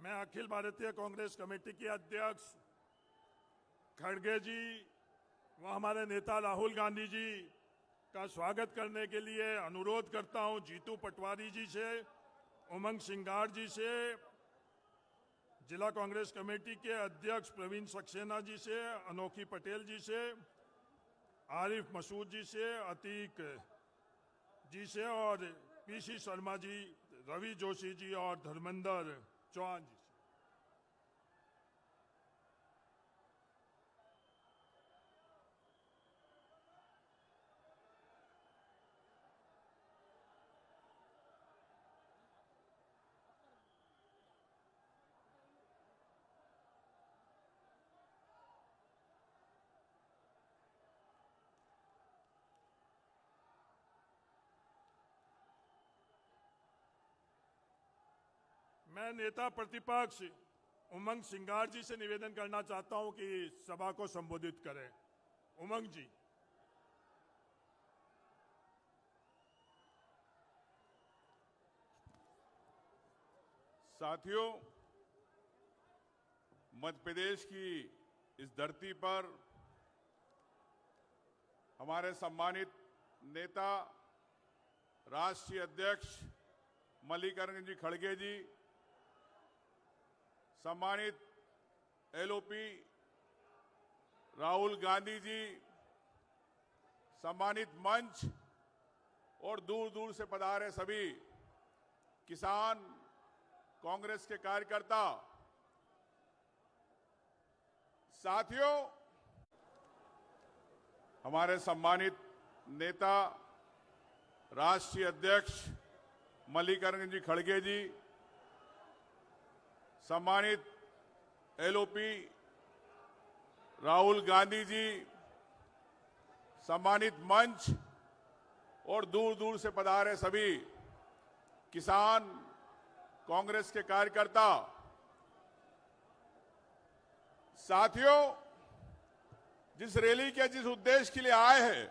मैं अखिल भारतीय कांग्रेस कमेटी के अध्यक्ष खड़गे जी व हमारे नेता राहुल गांधी जी का स्वागत करने के लिए अनुरोध करता हूं जीतू पटवारी जी से, उमंग सिंगार जी से, जिला कांग्रेस कमेटी के अध्यक्ष प्रवीण सक्सेना जी से, अनोखी पटेल जी से, आरिफ मसूद जी से, अतीक जी से और पीसी शर्मा जी, रवि जोशी जी और धर्मेंद्र चौहान जी से। मैं नेता प्रतिपक्ष उमंग सिंगार जी से निवेदन करना चाहता हूं कि सभा को संबोधित करें। उमंग जी। साथियों, मध्य प्रदेश की इस धरती पर हमारे सम्मानित नेता राष्ट्रीय अध्यक्ष मल्लिकार्जुन जी खड़गे जी, सम्मानित एलओपी राहुल गांधी जी, सम्मानित मंच और दूर दूर से पधारे सभी किसान कांग्रेस के कार्यकर्ता, साथियों, हमारे सम्मानित नेता राष्ट्रीय अध्यक्ष मल्लिकार्जुन जी खड़गे जी, सम्मानित एलओपी राहुल गांधी जी, सम्मानित मंच और दूर दूर से पधारे सभी किसान कांग्रेस के कार्यकर्ता, साथियों, जिस रैली के जिस उद्देश्य के लिए आए हैं,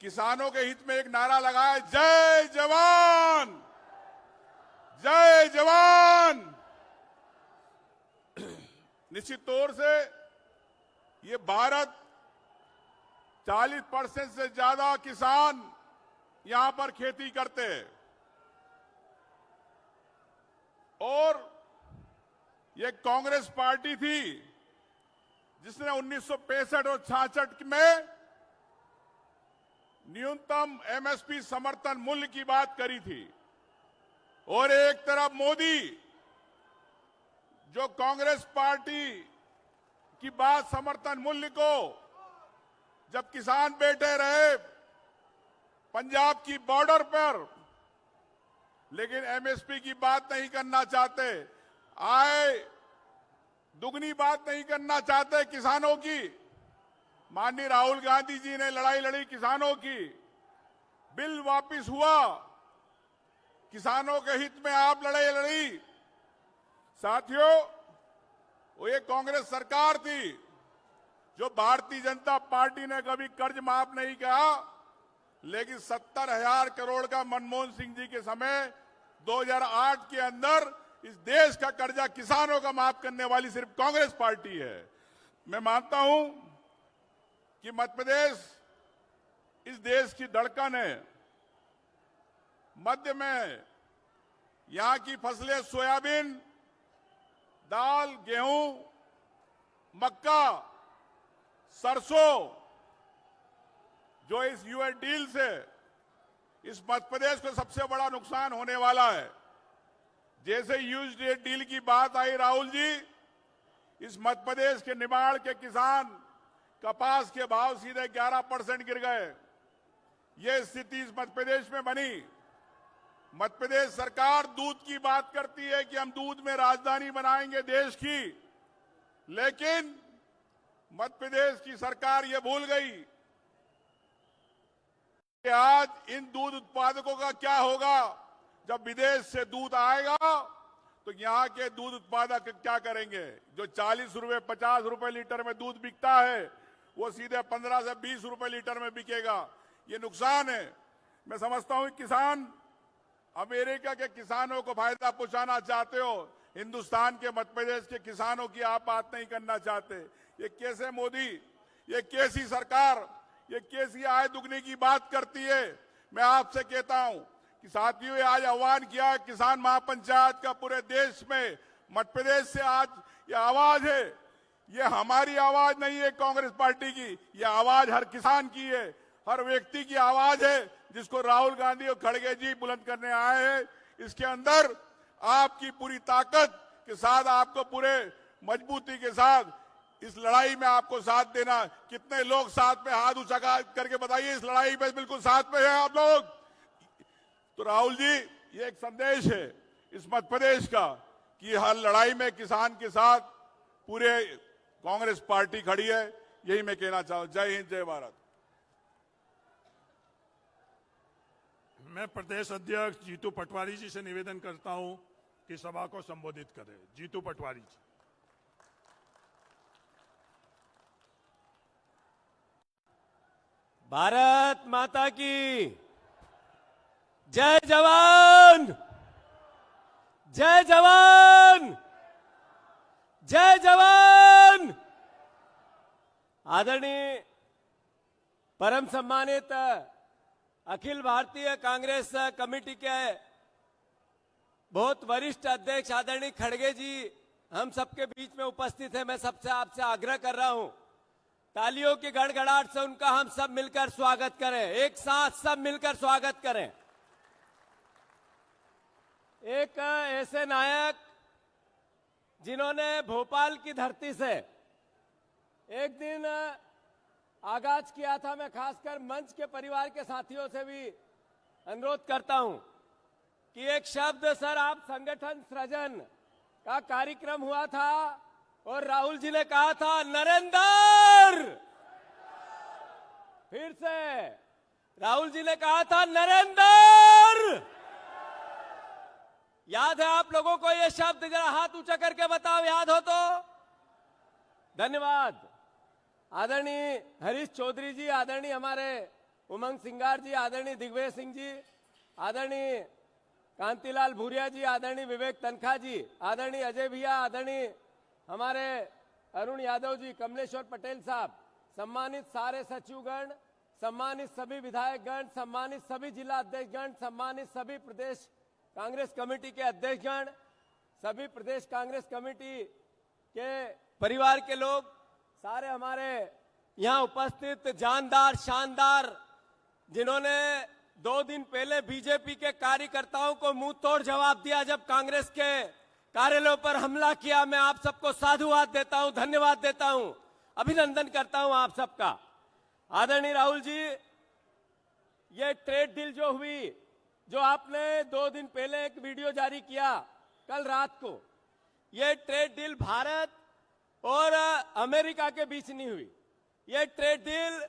किसानों के हित में एक नारा लगाए, जय जवान जय जवान। निश्चित तौर से ये भारत 40% से ज्यादा किसान यहां पर खेती करते हैं और ये कांग्रेस पार्टी थी जिसने 1965 और 66 में न्यूनतम एमएसपी समर्थन मूल्य की बात करी थी और एक तरफ मोदी जो कांग्रेस पार्टी की बात समर्थन मूल्य को जब किसान बैठे रहे पंजाब की बॉर्डर पर, लेकिन एमएसपी की बात नहीं करना चाहते, आए दुगनी बात नहीं करना चाहते किसानों की। माननीय राहुल गांधी जी ने लड़ाई लड़ी किसानों की, बिल वापस हुआ, किसानों के हित में आप लड़ाई लड़ी। साथियों, वो ये कांग्रेस सरकार थी जो भारतीय जनता पार्टी ने कभी कर्ज माफ नहीं किया, लेकिन 70,000 करोड़ का मनमोहन सिंह जी के समय 2008 के अंदर इस देश का कर्जा किसानों का माफ करने वाली सिर्फ कांग्रेस पार्टी है। मैं मानता हूं कि मध्य प्रदेश इस देश की धड़कन है। मध्य में यहां की फसलें सोयाबीन, दाल, गेहूं, मक्का, सरसों, जो इस यूएस डील से इस मध्य प्रदेश को सबसे बड़ा नुकसान होने वाला है। जैसे यूएस डील की बात आई राहुल जी, इस मध्य प्रदेश के निमाड़ के किसान कपास के भाव सीधे 11% गिर गए। यह स्थिति इस मध्य प्रदेश में बनी। मध्य प्रदेश सरकार दूध की बात करती है कि हम दूध में राजधानी बनाएंगे देश की, लेकिन मध्य प्रदेश की सरकार ये भूल गई कि आज इन दूध उत्पादकों का क्या होगा। जब विदेश से दूध आएगा तो यहाँ के दूध उत्पादक क्या करेंगे। जो 40 रुपए 50 रुपए लीटर में दूध बिकता है वो सीधे 15 से 20 रुपए लीटर में बिकेगा। ये नुकसान है। मैं समझता हूं किसान अमेरिका के किसानों को फायदा पहुंचाना चाहते हो, हिंदुस्तान के मध्य प्रदेश के किसानों की आप बात नहीं करना चाहते। ये कैसे मोदी, ये कैसी सरकार, ये कैसी आय दुगनी की बात करती है। मैं आपसे कहता हूं कि साथियों, ये आज आह्वान किया किसान महापंचायत का पूरे देश में, मध्य प्रदेश से आज ये आवाज है। ये हमारी आवाज नहीं है कांग्रेस पार्टी की, ये आवाज हर किसान की है, हर व्यक्ति की आवाज है, जिसको राहुल गांधी और खड़गे जी बुलंद करने आए हैं। इसके अंदर आपकी पूरी ताकत के साथ, आपको पूरे मजबूती के साथ इस लड़ाई में आपको साथ देना। कितने लोग साथ में हाथ ऊंचा करके बताइए, इस लड़ाई में बिल्कुल साथ में है आप लोग। तो राहुल जी, ये एक संदेश है इस मध्य प्रदेश का कि हर लड़ाई में किसान के साथ पूरे कांग्रेस पार्टी खड़ी है। यही मैं कहना चाहूं। जय हिंद, जय भारत। मैं प्रदेश अध्यक्ष जीतू पटवारी जी से निवेदन करता हूं कि सभा को संबोधित करें। जीतू पटवारी जी। भारत माता की जय जवान, जय जवान, जय जवान। आदरणीय परम सम्मानित अखिल भारतीय कांग्रेस कमेटी के बहुत वरिष्ठ अध्यक्ष आदरणीय खड़गे जी हम सबके बीच में उपस्थित है। मैं सबसे आपसे आग्रह कर रहा हूं, तालियों की गड़गड़ाहट से उनका हम सब मिलकर स्वागत करें। एक साथ सब मिलकर स्वागत करें। एक ऐसे नायक जिन्होंने भोपाल की धरती से एक दिन आगाज किया था। मैं खासकर मंच के परिवार के साथियों से भी अनुरोध करता हूं कि एक शब्द, सर, आप संगठन सृजन का कार्यक्रम हुआ था और राहुल जी ने कहा था नरेंद्र। फिर से राहुल जी ने कहा था नरेंद्र। याद है आप लोगों को ये शब्द? जरा हाथ ऊंचा करके बताओ, याद हो तो। धन्यवाद। आदरणीय हरीश चौधरी जी, आदरणीय हमारे उमंग सिंगार जी, आदरणीय दिग्विजय सिंह जी, आदरणीय कांतिलाल भूरिया जी, आदरणीय विवेक तनखा जी, आदरणीय अजय भैया, आदरणीय हमारे अरुण यादव जी, कमलेश्वर पटेल साहब, सम्मानित सारे सचिवगण, सम्मानित सभी विधायकगण, सम्मानित सभी जिला अध्यक्षगण, सम्मानित सभी प्रदेश कांग्रेस कमेटी के अध्यक्षगण, सभी प्रदेश कांग्रेस कमेटी के परिवार के लोग, सारे हमारे यहाँ उपस्थित जानदार शानदार, जिन्होंने 2 दिन पहले बीजेपी के कार्यकर्ताओं को मुंह तोड़ जवाब दिया जब कांग्रेस के कार्यालयों पर हमला किया। मैं आप सबको साधुवाद देता हूं, धन्यवाद देता हूं, अभिनंदन करता हूं आप सबका। आदरणीय राहुल जी, ये ट्रेड डील जो हुई, जो आपने 2 दिन पहले एक वीडियो जारी किया कल रात को, ये ट्रेड डील भारत और अमेरिका के बीच नहीं हुई। ये ट्रेड डील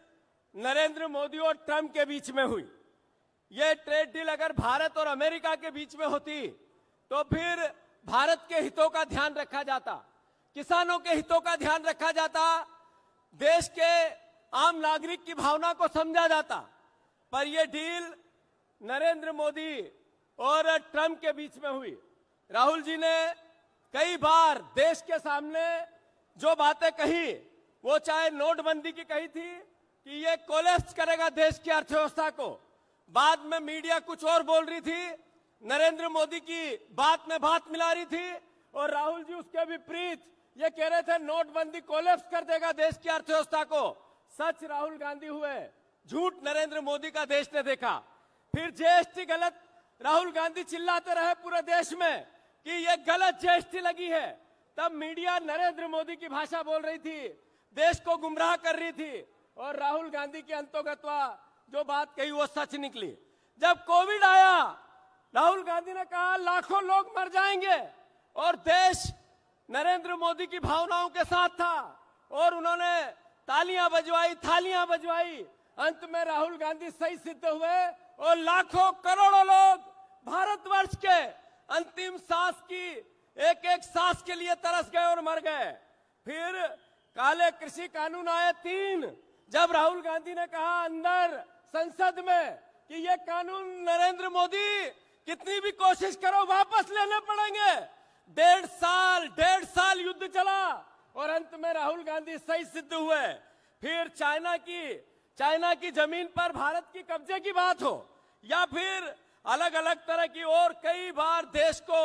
नरेंद्र मोदी और ट्रंप के बीच में हुई। ये ट्रेड डील अगर भारत और अमेरिका के बीच में होती तो फिर भारत के हितों का ध्यान रखा जाता, किसानों के हितों का ध्यान रखा जाता, देश के आम नागरिक की भावना को समझा जाता। पर यह डील नरेंद्र मोदी और ट्रंप के बीच में हुई। राहुल जी ने कई बार देश के सामने जो बातें कही, वो चाहे नोटबंदी की कही थी कि ये कोलैप्स करेगा देश की अर्थव्यवस्था को, बाद में मीडिया कुछ और बोल रही थी, नरेंद्र मोदी की बात में बात मिला रही थी, और राहुल जी उसके विपरीत ये कह रहे थे नोटबंदी कोलैप्स कर देगा देश की अर्थव्यवस्था को। सच राहुल गांधी हुए, झूठ नरेंद्र मोदी का देश ने देखा। फिर जीएसटी गलत, राहुल गांधी चिल्लाते रहे पूरे देश में कि ये गलत जीएसटी लगी है। तब मीडिया नरेंद्र मोदी की भाषा बोल रही थी, देश को गुमराह कर रही थी, और राहुल गांधी के अंतोगत्वा जो बात कही वो सच निकली। जब कोविड आया, राहुल गांधी ने कहा लाखों लोग मर जाएंगे, और देश नरेंद्र मोदी की भावनाओं के साथ था, और उन्होंने तालियां बजवाई, थालियां बजवाई। अंत में राहुल गांधी सही सिद्ध हुए और लाखों करोड़ों लोग भारतवर्ष के अंतिम सांस की एक एक सांस के लिए तरस गए और मर गए। फिर काले कृषि कानून आए 3, जब राहुल गांधी ने कहा अंदर संसद में कि ये कानून नरेंद्र मोदी कितनी भी कोशिश करो वापस लेने पड़ेंगे। 1.5 साल युद्ध चला और अंत में राहुल गांधी सही सिद्ध हुए। फिर चाइना की जमीन पर भारत की कब्जे की बात हो या फिर अलग अलग तरह की और कई बार देश को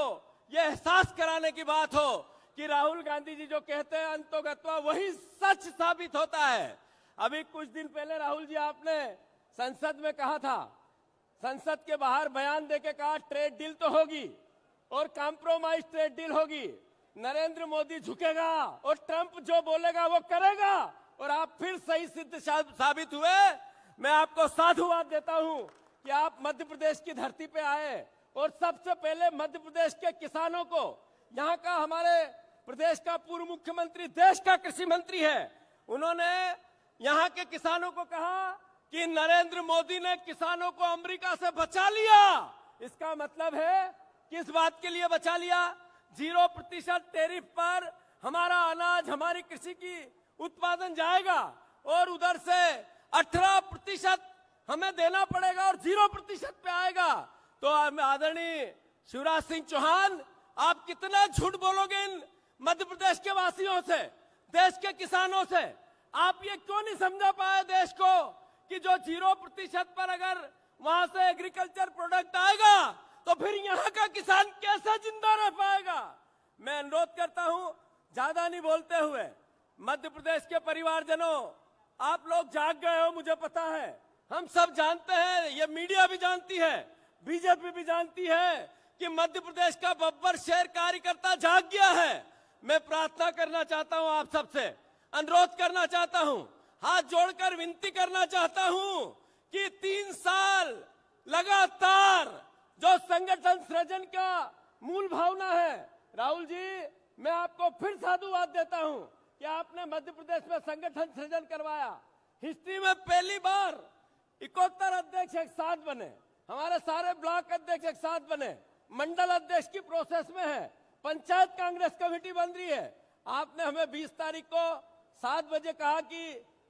यह एहसास कराने की बात हो कि राहुल गांधी जी जो कहते हैं अंतोगत्वा वही सच साबित होता है। अभी कुछ दिन पहले राहुल जी आपने संसद में कहा था, संसद के बाहर बयान देके कहा ट्रेड डील तो होगी और कॉम्प्रोमाइज ट्रेड डील होगी, नरेंद्र मोदी झुकेगा और ट्रंप जो बोलेगा वो करेगा, और आप फिर सही सिद्ध साबित हुए। मैं आपको साधुवाद देता हूं कि आप मध्य प्रदेश की धरती पे आए और सबसे पहले मध्य प्रदेश के किसानों को, यहाँ का हमारे प्रदेश का पूर्व मुख्यमंत्री देश का कृषि मंत्री है, उन्होंने यहाँ के किसानों को कहा कि नरेंद्र मोदी ने किसानों को अमेरिका से बचा लिया। इसका मतलब है किस बात के लिए बचा लिया? 0% टैरिफ पर हमारा अनाज, हमारी कृषि की उत्पादन जाएगा और उधर से 18% हमें देना पड़ेगा और 0% पे आएगा। तो आदरणीय शिवराज सिंह चौहान, आप कितना झूठ बोलोगे इन मध्य प्रदेश के वासियों से, देश के किसानों से? आप ये क्यों नहीं समझा पाए देश को कि जो 0% पर अगर वहां से एग्रीकल्चर प्रोडक्ट आएगा तो फिर यहाँ का किसान कैसे जिंदा रह पाएगा? मैं अनुरोध करता हूं, ज्यादा नहीं बोलते हुए, मध्य प्रदेश के परिवारजनों, आप लोग जाग गए हो, मुझे पता है, हम सब जानते हैं, ये मीडिया भी जानती है, बीजेपी भी जानती है कि मध्य प्रदेश का बब्बर शेर कार्यकर्ता जाग गया है। मैं प्रार्थना करना चाहता हूं, आप सबसे अनुरोध करना चाहता हूं, हाथ जोड़कर विनती करना चाहता हूं कि 3 साल लगातार जो संगठन सृजन का मूल भावना है, राहुल जी मैं आपको फिर साधुवाद देता हूं कि आपने मध्य प्रदेश में संगठन सृजन करवाया। हिस्ट्री में पहली बार 71 अध्यक्ष एक साथ बने, हमारे सारे ब्लॉक अध्यक्ष एक साथ बने, मंडल अध्यक्ष की प्रोसेस में है, पंचायत कांग्रेस कमेटी बन रही है। आपने हमें 20 तारीख को 7 बजे कहा कि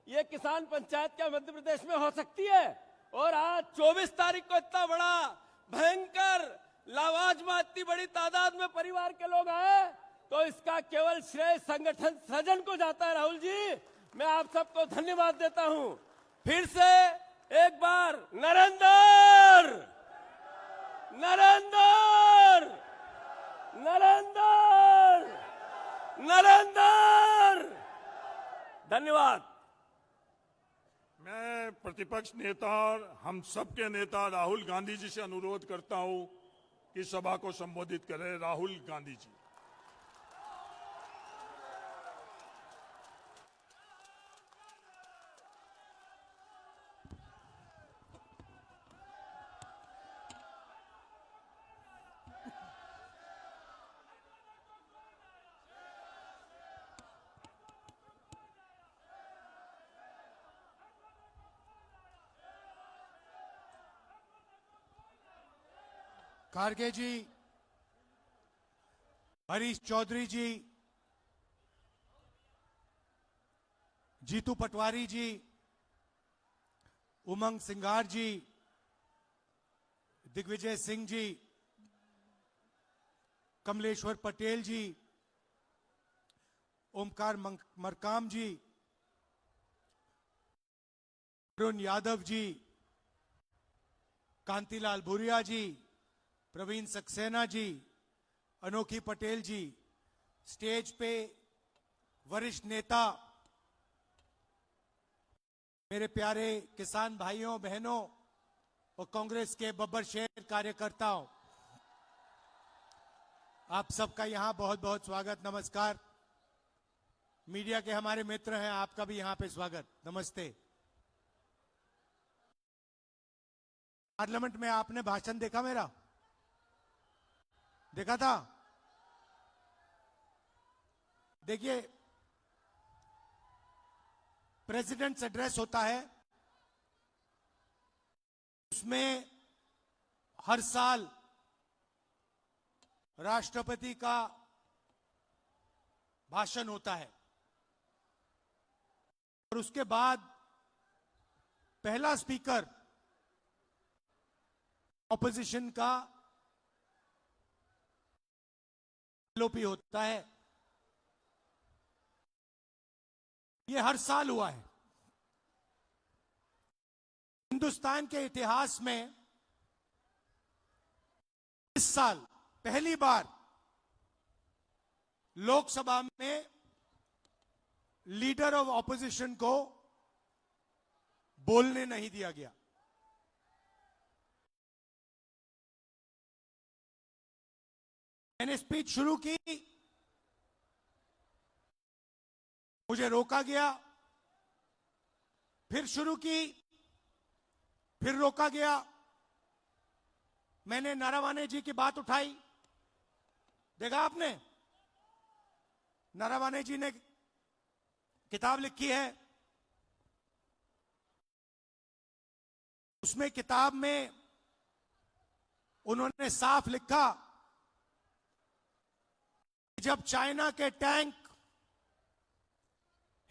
ये किसान पंचायत क्या मध्य प्रदेश में हो सकती है, और आज 24 तारीख को इतना बड़ा भयंकर लावाजमा इतनी बड़ी तादाद में परिवार के लोग आए, तो इसका केवल श्रेय संगठन सृजन को जाता है। राहुल जी मैं आप सबको धन्यवाद देता हूं। फिर से एक बार नरेंद्र नरेंद्र नरेंद्र नरेंद्र, धन्यवाद। मैं प्रतिपक्ष नेता और हम सबके नेता राहुल गांधी जी से अनुरोध करता हूं कि सभा को संबोधित करें। राहुल गांधी जी। खारगे जी, हरीश चौधरी जी, जीतू पटवारी जी, उमंग सिंगार जी, दिग्विजय सिंह जी, कमलेश्वर पटेल जी, ओमकार मरकाम जी, अरुण यादव जी, कांतिलाल भूरिया जी, प्रवीण सक्सेना जी, अनोखी पटेल जी, स्टेज पे वरिष्ठ नेता, मेरे प्यारे किसान भाइयों बहनों और कांग्रेस के बब्बर शेर कार्यकर्ताओं, आप सबका यहां बहुत बहुत स्वागत, नमस्कार। मीडिया के हमारे मित्र हैं, आपका भी यहां पे स्वागत, नमस्ते। पार्लियामेंट में आपने भाषण देखा मेरा? देखा था? देखिए, प्रेसिडेंट्स एड्रेस होता है, उसमें हर साल राष्ट्रपति का भाषण होता है और उसके बाद पहला स्पीकर ऑपोजिशन का एलओपी होता है, ये हर साल हुआ है। हिंदुस्तान के इतिहास में इस साल पहली बार लोकसभा में लीडर ऑफ ऑपोजिशन को बोलने नहीं दिया गया। मैंने स्पीच शुरू की, मुझे रोका गया, फिर शुरू की, फिर रोका गया। मैंने नारावाने जी की बात उठाई, देखा आपने, नारावाने जी ने किताब लिखी है, उसमें किताब में उन्होंने साफ लिखा जब चाइना के टैंक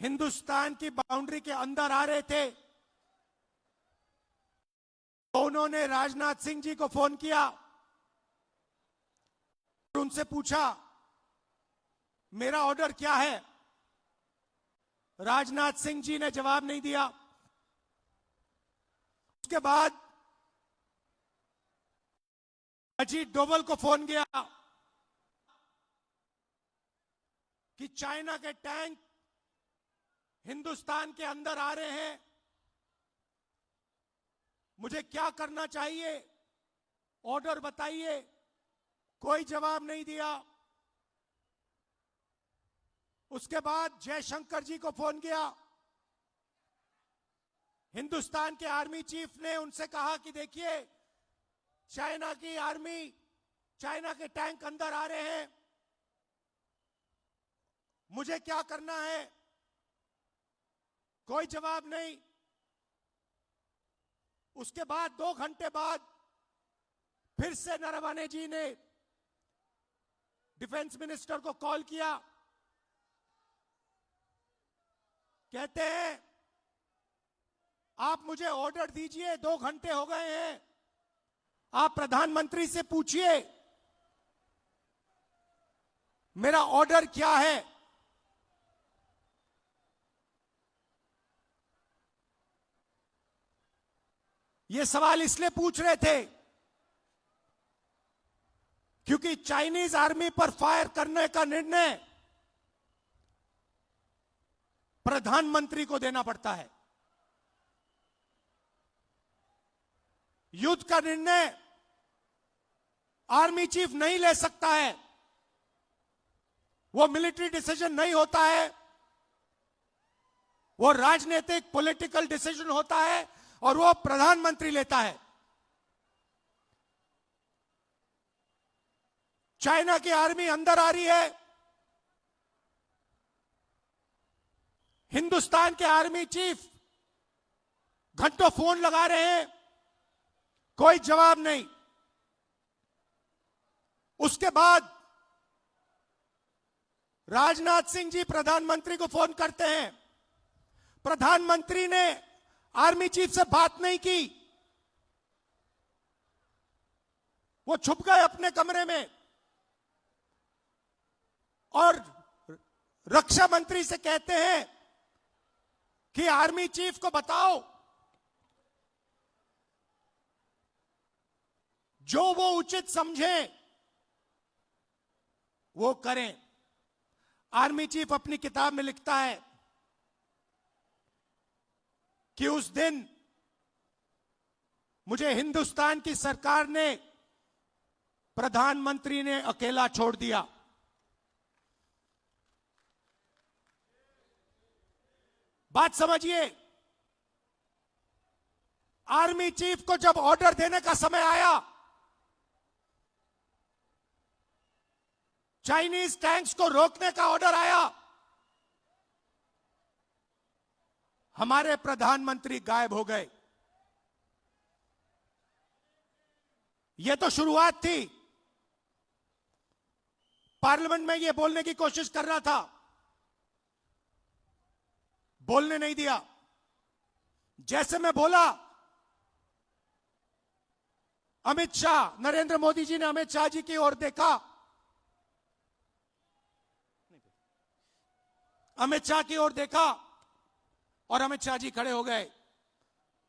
हिंदुस्तान की बाउंड्री के अंदर आ रहे थे तो उन्होंने राजनाथ सिंह जी को फोन किया और उनसे पूछा मेरा ऑर्डर क्या है। राजनाथ सिंह जी ने जवाब नहीं दिया। उसके बाद अजीत डोभाल को फोन किया कि चाइना के टैंक हिंदुस्तान के अंदर आ रहे हैं, मुझे क्या करना चाहिए, ऑर्डर बताइए। कोई जवाब नहीं दिया। उसके बाद जयशंकर जी को फोन किया, हिंदुस्तान के आर्मी चीफ ने उनसे कहा कि देखिए चाइना की आर्मी, चाइना के टैंक अंदर आ रहे हैं, मुझे क्या करना है। कोई जवाब नहीं। उसके बाद 2 घंटे बाद फिर से नरवणे जी ने डिफेंस मिनिस्टर को कॉल किया, कहते हैं आप मुझे ऑर्डर दीजिए, 2 घंटे हो गए हैं, आप प्रधानमंत्री से पूछिए मेरा ऑर्डर क्या है। ये सवाल इसलिए पूछ रहे थे क्योंकि चाइनीज आर्मी पर फायर करने का निर्णय प्रधानमंत्री को देना पड़ता है। युद्ध का निर्णय आर्मी चीफ नहीं ले सकता है, वो मिलिट्री डिसीजन नहीं होता है, वो राजनीतिक पॉलिटिकल डिसीजन होता है और वो प्रधानमंत्री लेता है। चाइना की आर्मी अंदर आ रही है, हिंदुस्तान के आर्मी चीफ घंटों फोन लगा रहे हैं, कोई जवाब नहीं। उसके बाद राजनाथ सिंह जी प्रधानमंत्री को फोन करते हैं, प्रधानमंत्री ने आर्मी चीफ से बात नहीं की, वो छुप गए अपने कमरे में और रक्षा मंत्री से कहते हैं कि आर्मी चीफ को बताओ जो वो उचित समझे वो करें। आर्मी चीफ अपनी किताब में लिखता है कि उस दिन मुझे हिंदुस्तान की सरकार ने, प्रधानमंत्री ने अकेला छोड़ दिया। बात समझिए, आर्मी चीफ को जब ऑर्डर देने का समय आया, चाइनीज टैंक्स को रोकने का ऑर्डर आया, हमारे प्रधानमंत्री गायब हो गए। यह तो शुरुआत थी। पार्लियामेंट में यह बोलने की कोशिश कर रहा था, बोलने नहीं दिया। जैसे मैं बोला, अमित शाह, नरेंद्र मोदी जी ने अमित शाह जी की ओर देखा, अमित शाह की ओर देखा और अमित शाह जी खड़े हो गए,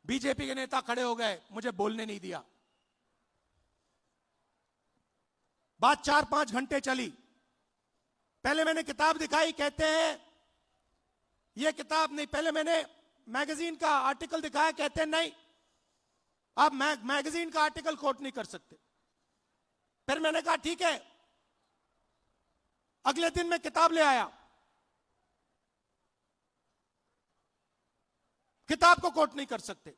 बीजेपी के नेता खड़े हो गए, मुझे बोलने नहीं दिया। बात 4-5 घंटे चली। पहले मैंने किताब दिखाई, कहते हैं यह किताब नहीं। पहले मैंने मैगजीन का आर्टिकल दिखाया, कहते हैं नहीं आप मैगजीन का आर्टिकल कोट नहीं कर सकते। फिर मैंने कहा ठीक है। अगले दिन मैं किताब ले आया, किताब को कोट नहीं कर सकते।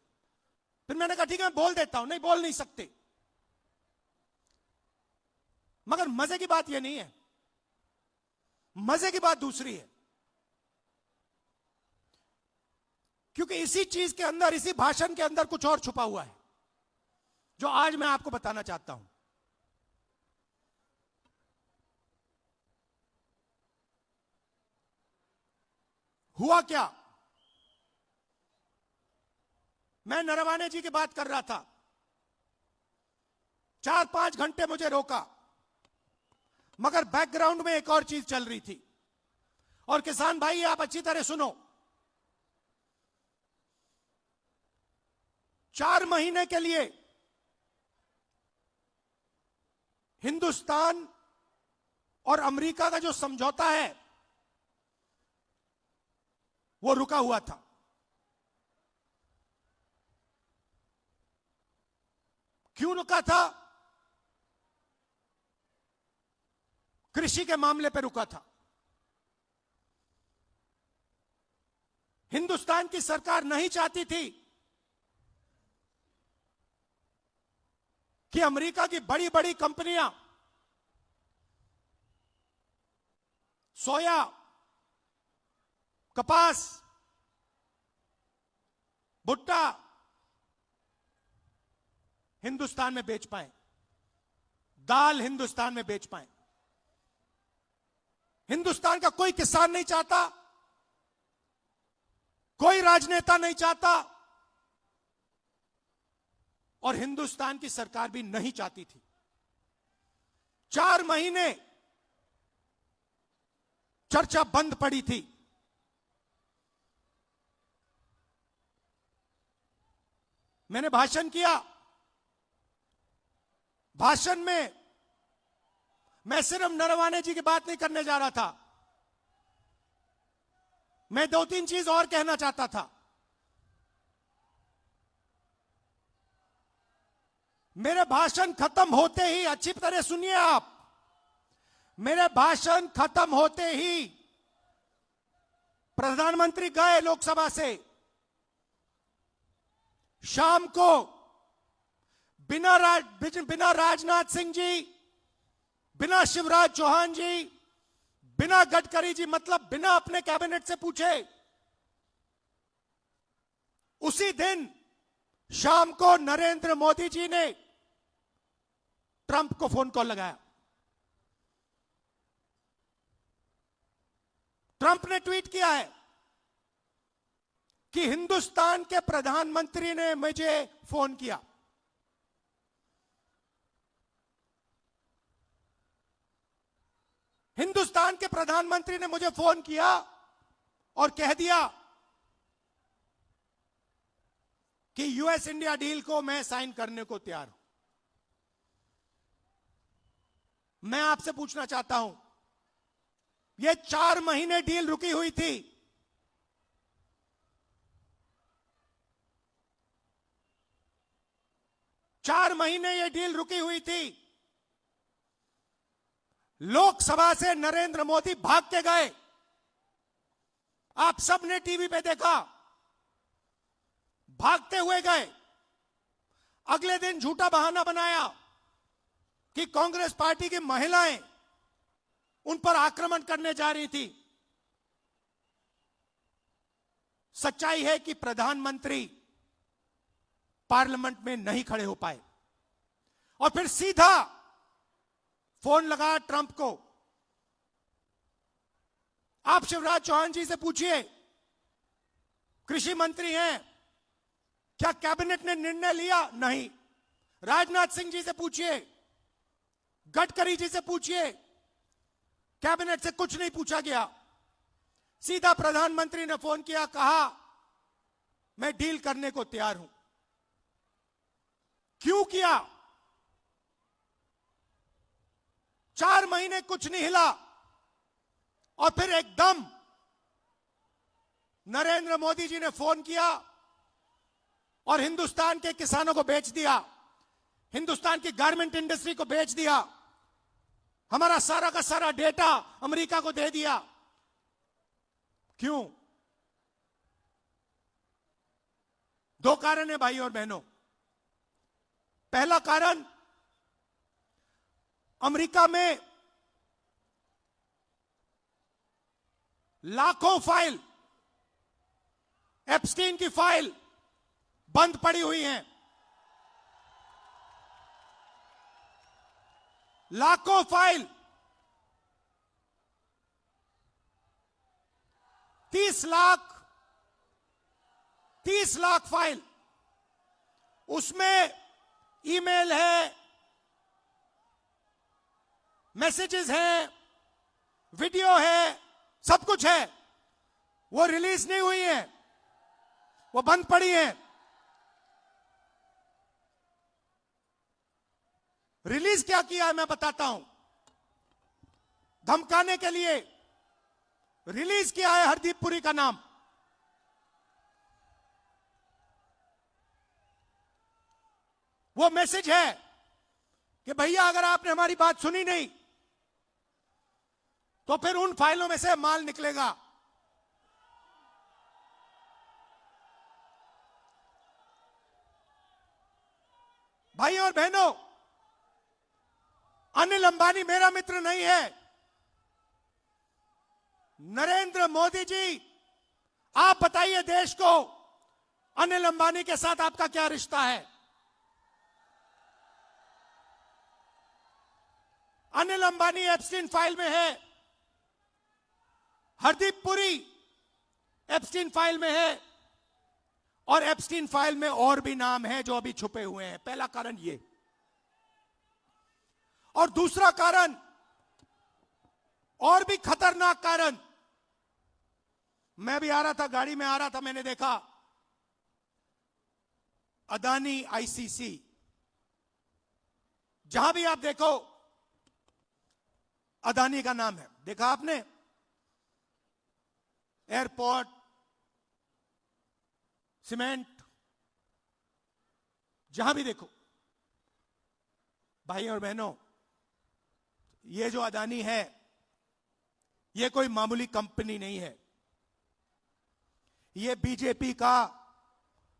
फिर मैंने कहा ठीक है मैं बोल देता हूं, नहीं बोल नहीं सकते। मगर मजे की बात यह नहीं है, मजे की बात दूसरी है। क्योंकि इसी चीज के अंदर, इसी भाषण के अंदर कुछ और छुपा हुआ है, जो आज मैं आपको बताना चाहता हूं। हुआ क्या, मैं नरवाने जी की बात कर रहा था, 4-5 घंटे मुझे रोका, मगर बैकग्राउंड में एक और चीज चल रही थी। और किसान भाई आप अच्छी तरह सुनो, 4 महीने के लिए हिंदुस्तान और अमेरिका का जो समझौता है वो रुका हुआ था। क्यों रुका था? कृषि के मामले पर रुका था। हिंदुस्तान की सरकार नहीं चाहती थी कि अमेरिका की बड़ी बड़ी कंपनियां सोया, कपास, भुट्टा हिंदुस्तान में बेच पाए, दाल हिंदुस्तान में बेच पाए। हिंदुस्तान का कोई किसान नहीं चाहता, कोई राजनेता नहीं चाहता, और हिंदुस्तान की सरकार भी नहीं चाहती थी। 4 महीने चर्चा बंद पड़ी थी। मैंने भाषण किया, भाषण में मैं सिर्फ नरवाने जी की बात नहीं करने जा रहा था, मैं 2-3 चीज और कहना चाहता था। मेरे भाषण खत्म होते ही, अच्छी तरह सुनिए आप, मेरे भाषण खत्म होते ही प्रधानमंत्री गए लोकसभा से। शाम को बिना राजनाथ सिंह जी, बिना शिवराज चौहान जी, बिना गडकरी जी, मतलब बिना अपने कैबिनेट से पूछे, उसी दिन शाम को नरेंद्र मोदी जी ने ट्रंप को फोन कॉल लगाया। ट्रंप ने ट्वीट किया है कि हिंदुस्तान के प्रधानमंत्री ने मुझे फोन किया। हिंदुस्तान के प्रधानमंत्री ने मुझे फोन किया और कह दिया कि यूएस इंडिया डील को मैं साइन करने को तैयार हूं। मैं आपसे पूछना चाहता हूं, यह 4 महीने डील रुकी हुई थी, चार महीने यह डील रुकी हुई थी। लोकसभा से नरेंद्र मोदी भाग के गए, आप सबने टीवी पे देखा, भागते हुए गए। अगले दिन झूठा बहाना बनाया कि कांग्रेस पार्टी की महिलाएं उन पर आक्रमण करने जा रही थी। सच्चाई है कि प्रधानमंत्री पार्लियामेंट में नहीं खड़े हो पाए और फिर सीधा फोन लगा ट्रंप को। आप शिवराज चौहान जी से पूछिए, कृषि मंत्री हैं, क्या कैबिनेट ने निर्णय लिया? नहीं। राजनाथ सिंह जी से पूछिए, गडकरी जी से पूछिए, कैबिनेट से कुछ नहीं पूछा गया। सीधा प्रधानमंत्री ने फोन किया, कहा मैं डील करने को तैयार हूं। क्यों किया? 4 महीने कुछ नहीं हिला और फिर एकदम नरेंद्र मोदी जी ने फोन किया और हिंदुस्तान के किसानों को बेच दिया, हिंदुस्तान की गारमेंट इंडस्ट्री को बेच दिया, हमारा सारा का सारा डेटा अमेरिका को दे दिया। क्यों? 2 कारण है भाई और बहनों। पहला कारण, अमेरिका में लाखों फाइल, एप्स्टीन की फाइल बंद पड़ी हुई हैं। लाखों फाइल, 30 लाख फाइल, उसमें ईमेल है, मैसेजेस हैं, वीडियो है, सब कुछ है। वो रिलीज नहीं हुई है, वो बंद पड़ी है। रिलीज क्या किया है मैं बताता हूं। धमकाने के लिए रिलीज किया है हरदीप पुरी का नाम। वो मैसेज है कि भैया अगर आपने हमारी बात सुनी नहीं तो फिर उन फाइलों में से माल निकलेगा। भाई और बहनों, अनिल अंबानी मेरा मित्र नहीं है। नरेंद्र मोदी जी, आप बताइए देश को, अनिल अंबानी के साथ आपका क्या रिश्ता है? अनिल अंबानी एप्स्टीन फाइल में है, हरदीप पुरी एप्स्टीन फाइल में है, और एप्स्टीन फाइल में और भी नाम है जो अभी छुपे हुए हैं। पहला कारण ये। और दूसरा कारण, और भी खतरनाक कारण, मैं भी आ रहा था, गाड़ी में आ रहा था, मैंने देखा अदानी आईसीसी, जहां भी आप देखो अदानी का नाम है। देखा आपने? एयरपोर्ट, सीमेंट, जहां भी देखो। भाई और बहनों, ये जो अदानी है, ये कोई मामूली कंपनी नहीं है। ये बीजेपी का,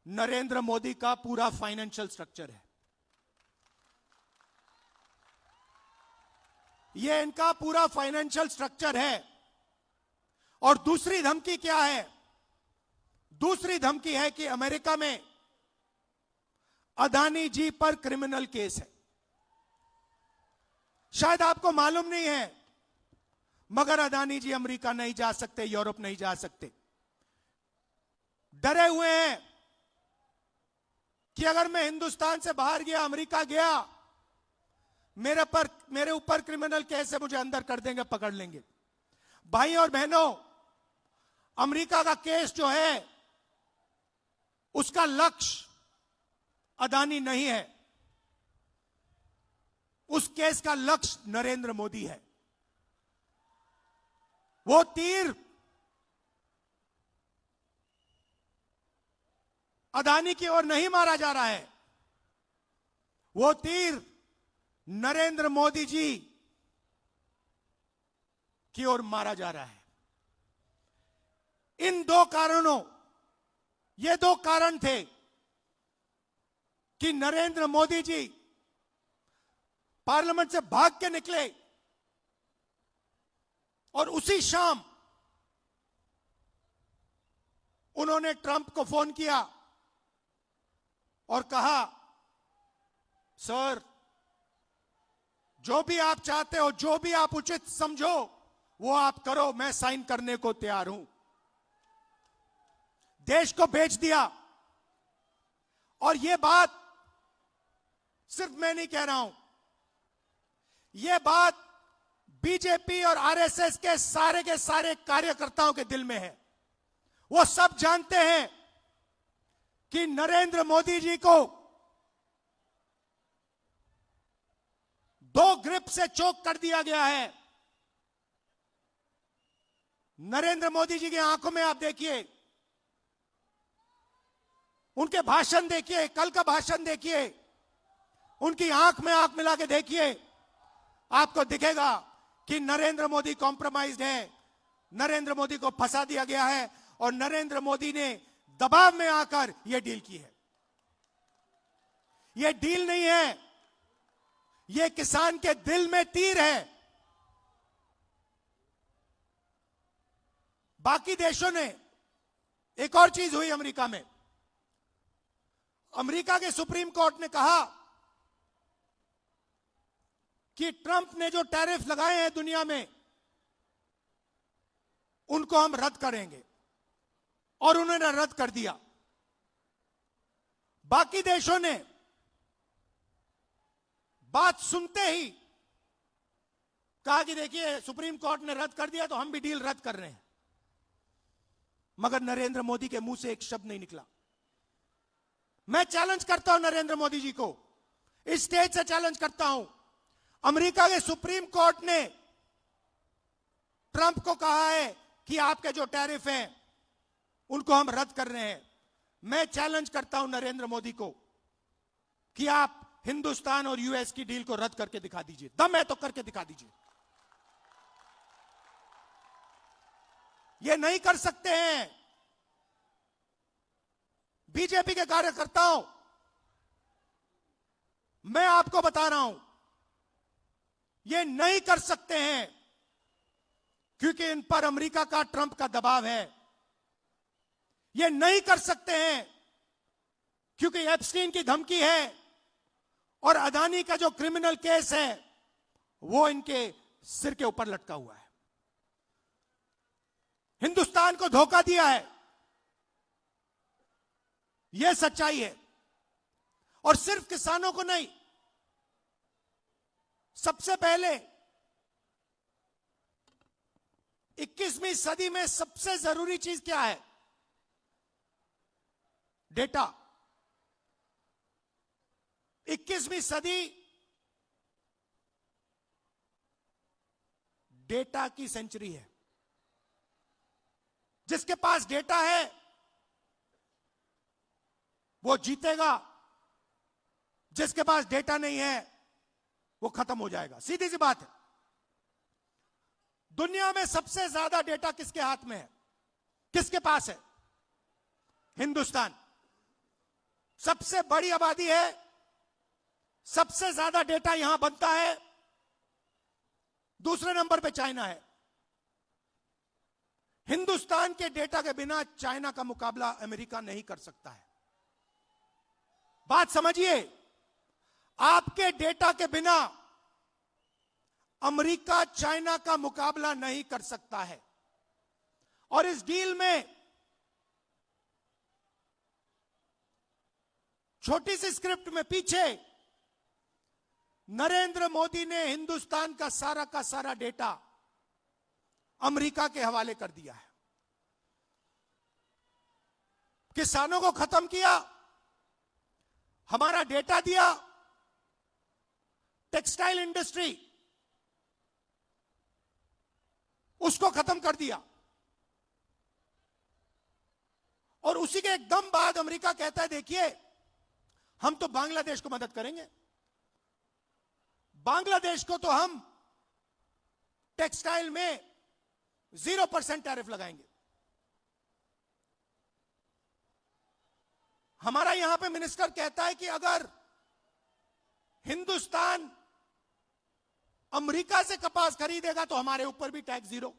नरेंद्र मोदी का पूरा फाइनेंशियल स्ट्रक्चर है। ये इनका पूरा फाइनेंशियल स्ट्रक्चर है। और दूसरी धमकी क्या है? दूसरी धमकी है कि अमेरिका में अदानी जी पर क्रिमिनल केस है। शायद आपको मालूम नहीं है, मगर अदानी जी अमेरिका नहीं जा सकते, यूरोप नहीं जा सकते। डरे हुए हैं कि अगर मैं हिंदुस्तान से बाहर गया, अमेरिका गया, मेरे ऊपर क्रिमिनल केस है, मुझे अंदर कर देंगे, पकड़ लेंगे। भाई और बहनों, अमेरिका का केस जो है, उसका लक्ष्य अदानी नहीं है। उस केस का लक्ष्य नरेंद्र मोदी है। वो तीर अदानी की ओर नहीं मारा जा रहा है, वो तीर नरेंद्र मोदी जी की ओर मारा जा रहा है। इन 2 कारणों, ये 2 कारण थे कि नरेंद्र मोदी जी पार्लियामेंट से भाग के निकले और उसी शाम उन्होंने ट्रंप को फोन किया और कहा, सर, जो भी आप चाहते हो, जो भी आप उचित समझो, वो आप करो, मैं साइन करने को तैयार हूं। देश को बेच दिया। और यह बात सिर्फ मैं नहीं कह रहा हूं, यह बात बीजेपी और आरएसएस के सारे कार्यकर्ताओं के दिल में है। वो सब जानते हैं कि नरेंद्र मोदी जी को दो ग्रिप से चोक कर दिया गया है। नरेंद्र मोदी जी की आंखों में आप देखिए, उनके भाषण देखिए, कल का भाषण देखिए, उनकी आंख में आंख मिला के देखिए, आपको दिखेगा कि नरेंद्र मोदी कॉम्प्रोमाइज्ड है, नरेंद्र मोदी को फंसा दिया गया है और नरेंद्र मोदी ने दबाव में आकर यह डील की है। यह डील नहीं है, यह किसान के दिल में तीर है। बाकी देशों ने, एक और चीज हुई अमेरिका में, अमेरिका के सुप्रीम कोर्ट ने कहा कि ट्रंप ने जो टैरिफ लगाए हैं दुनिया में, उनको हम रद्द करेंगे, और उन्होंने रद्द कर दिया। बाकी देशों ने बात सुनते ही कहा कि देखिए सुप्रीम कोर्ट ने रद्द कर दिया तो हम भी डील रद्द कर रहे हैं, मगर नरेंद्र मोदी के मुंह से एक शब्द नहीं निकला। मैं चैलेंज करता हूं नरेंद्र मोदी जी को, इस स्टेज से चैलेंज करता हूं। अमेरिका के सुप्रीम कोर्ट ने ट्रंप को कहा है कि आपके जो टैरिफ हैं उनको हम रद्द कर रहे हैं। मैं चैलेंज करता हूं नरेंद्र मोदी को कि आप हिंदुस्तान और यूएस की डील को रद्द करके दिखा दीजिए। दम है तो करके दिखा दीजिए। ये नहीं कर सकते हैं। बीजेपी के कार्यकर्ताओं, मैं आपको बता रहा हूं, ये नहीं कर सकते हैं क्योंकि इन पर अमेरिका का, ट्रंप का दबाव है। ये नहीं कर सकते हैं क्योंकि एप्स्टीन की धमकी है और अदानी का जो क्रिमिनल केस है वो इनके सिर के ऊपर लटका हुआ है। हिंदुस्तान को धोखा दिया है, यह सच्चाई है। और सिर्फ किसानों को नहीं, सबसे पहले 21वीं सदी में सबसे जरूरी चीज क्या है? डेटा। 21वीं सदी डेटा की सेंचुरी है। जिसके पास डेटा है वो जीतेगा, जिसके पास डेटा नहीं है वो खत्म हो जाएगा। सीधी सी बात है। दुनिया में सबसे ज्यादा डेटा किसके हाथ में है? किसके पास है? हिंदुस्तान। सबसे बड़ी आबादी है, सबसे ज्यादा डेटा यहां बनता है। दूसरे नंबर पे चाइना है। हिंदुस्तान के डेटा के बिना चाइना का मुकाबला अमेरिका नहीं कर सकता है। बात समझिए, आपके डेटा के बिना अमेरिका चाइना का मुकाबला नहीं कर सकता है। और इस डील में छोटी सी स्क्रिप्ट में पीछे नरेंद्र मोदी ने हिंदुस्तान का सारा डेटा अमेरिका के हवाले कर दिया है। किसानों को खत्म किया, हमारा डेटा दिया, टेक्सटाइल इंडस्ट्री उसको खत्म कर दिया। और उसी के एकदम बाद अमेरिका कहता है देखिए हम तो बांग्लादेश को मदद करेंगे। बांग्लादेश को तो हम टेक्सटाइल में 0% टैरिफ लगाएंगे। हमारा यहां पे मिनिस्टर कहता है कि अगर हिंदुस्तान अमेरिका से कपास खरीदेगा तो हमारे ऊपर भी टैक्स 0।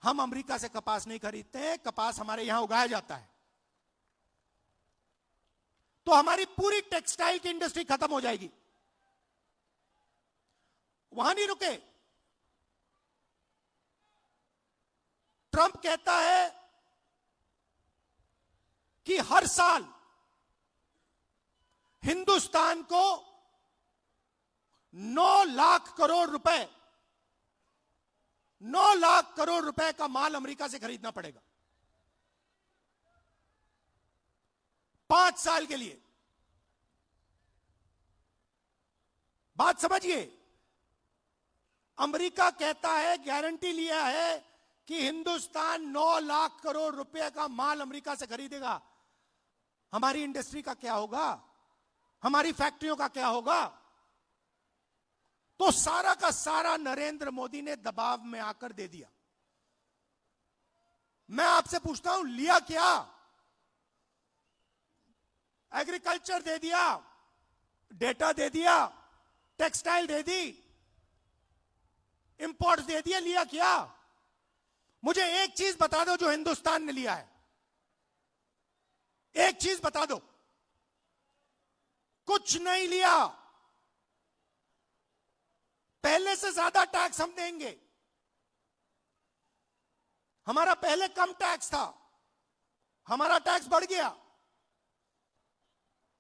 हम अमेरिका से कपास नहीं खरीदते हैं, कपास हमारे यहां उगाया जाता है। तो हमारी पूरी टेक्सटाइल की इंडस्ट्री खत्म हो जाएगी। वहां नहीं रुके। ट्रंप कहता है कि हर साल हिंदुस्तान को 9 लाख करोड़ रुपए, 9 लाख करोड़ रुपए का माल अमेरिका से खरीदना पड़ेगा 5 साल के लिए। बात समझिए, अमेरिका कहता है, गारंटी लिया है कि हिंदुस्तान 9 लाख करोड़ रुपए का माल अमेरिका से खरीदेगा। हमारी इंडस्ट्री का क्या होगा? हमारी फैक्ट्रियों का क्या होगा? तो सारा का सारा नरेंद्र मोदी ने दबाव में आकर दे दिया। मैं आपसे पूछता हूं, लिया क्या? एग्रीकल्चर दे दिया, डेटा दे दिया, टेक्सटाइल दे दी, इंपोर्ट दे दिया, लिया क्या? मुझे एक चीज बता दो जो हिंदुस्तान ने लिया है, एक चीज बता दो। कुछ नहीं लिया। पहले से ज्यादा टैक्स हम देंगे। हमारा पहले कम टैक्स था, हमारा टैक्स बढ़ गया।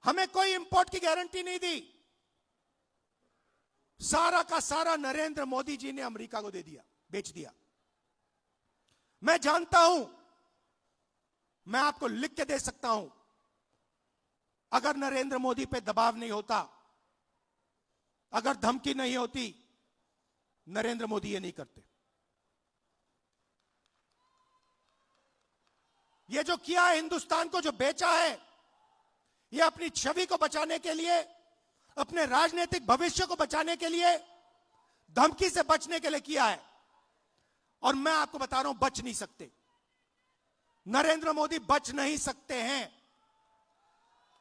हमें कोई इंपोर्ट की गारंटी नहीं दी। सारा का सारा नरेंद्र मोदी जी ने अमेरिका को दे दिया, बेच दिया। मैं जानता हूं, मैं आपको लिख के दे सकता हूं, अगर नरेंद्र मोदी पे दबाव नहीं होता, अगर धमकी नहीं होती, नरेंद्र मोदी ये नहीं करते। ये जो किया है, हिंदुस्तान को जो बेचा है, ये अपनी छवि को बचाने के लिए, अपने राजनीतिक भविष्य को बचाने के लिए, धमकी से बचने के लिए किया है। और मैं आपको बता रहा हूं, बच नहीं सकते। नरेंद्र मोदी बच नहीं सकते हैं।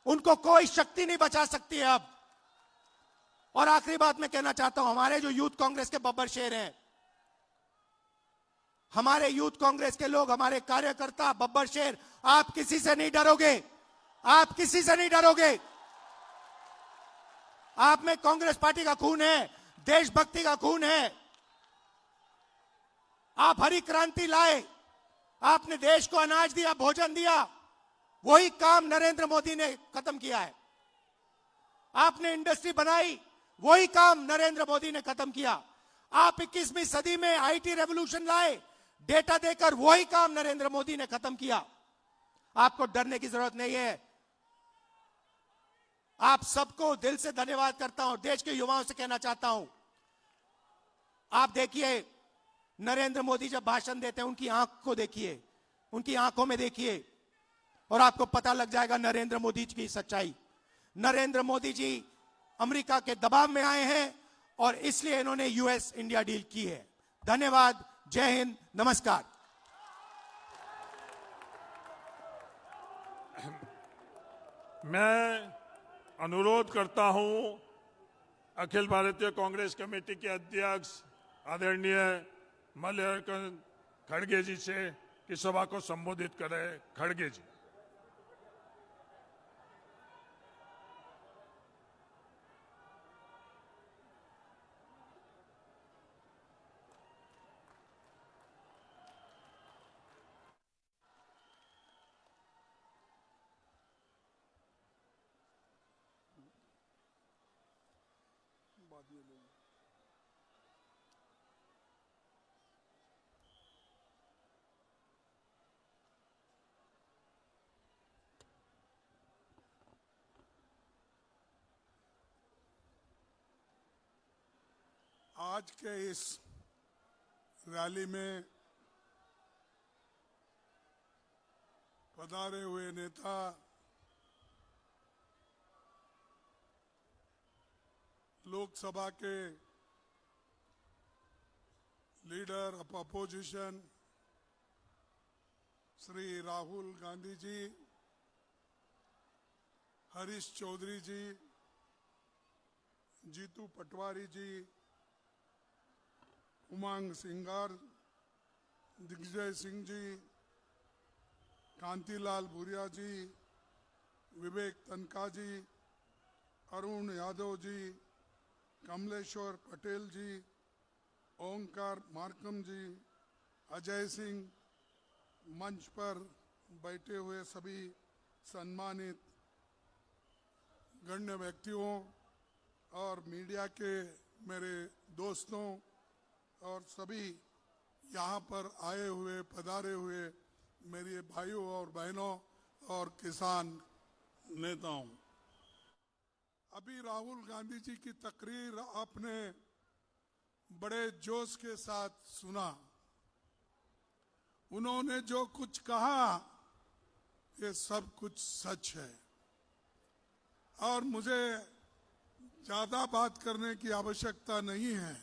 उनको कोई शक्ति नहीं बचा सकती है अब। और आखिरी बात मैं कहना चाहता हूं, हमारे जो यूथ कांग्रेस के बब्बर शेर हैं, हमारे यूथ कांग्रेस के लोग, हमारे कार्यकर्ता बब्बर शेर, आप किसी से नहीं डरोगे। आप किसी से नहीं डरोगे। आप में कांग्रेस पार्टी का खून है, देशभक्ति का खून है। आप हरी क्रांति लाए, आपने देश को अनाज दिया, भोजन दिया, वही काम नरेंद्र मोदी ने खत्म किया है। आपने इंडस्ट्री बनाई, वही काम नरेंद्र मोदी ने खत्म किया। आप 21वीं सदी में आईटी रेवोल्यूशन लाए, डेटा देकर, वही काम नरेंद्र मोदी ने खत्म किया। आपको डरने की जरूरत नहीं है। आप सबको दिल से धन्यवाद करता हूं। देश के युवाओं से कहना चाहता हूं, आप देखिए, नरेंद्र मोदी जब भाषण देते हैं, उनकी आंख को देखिए, उनकी आंखों में देखिए, और आपको पता लग जाएगा नरेंद्र मोदी जी की सच्चाई। नरेंद्र मोदी जी अमेरिका के दबाव में आए हैं और इसलिए इन्होंने यूएस इंडिया डील की है। धन्यवाद। जय हिंद, नमस्कार। मैं अनुरोध करता हूं अखिल भारतीय कांग्रेस कमेटी के अध्यक्ष आदरणीय मल्लिकार्जुन खड़गे जी से कि सभा को संबोधित करें। खड़गे जी। आज के इस रैली में पधारे हुए नेता, लोकसभा के leader of opposition Shri Rahul Gandhi ji, Harish Chaudhary ji, Jitu Patwari ji, Umang Singhar, Digvijaya Singh ji, Kantilal Bhuria ji, Vivek Tankha ji, Arun Yadav ji, Kamleshwar Patel ji, Omkar Markam ji, Ajay Singh, मंच पर बैठे हुए सभी सम्मानित गण्य व्यक्तियों, और मीडिया के मेरे दोस्तों और सभी यहाँ पर आए हुए पधारे हुए मेरे भाइयों और बहनों और किसान नेताओं, अभी राहुल गांधी जी की तकरीर आपने बड़े जोश के साथ सुना। उन्होंने जो कुछ कहा ये सब कुछ सच है और मुझे ज्यादा बात करने की आवश्यकता नहीं है।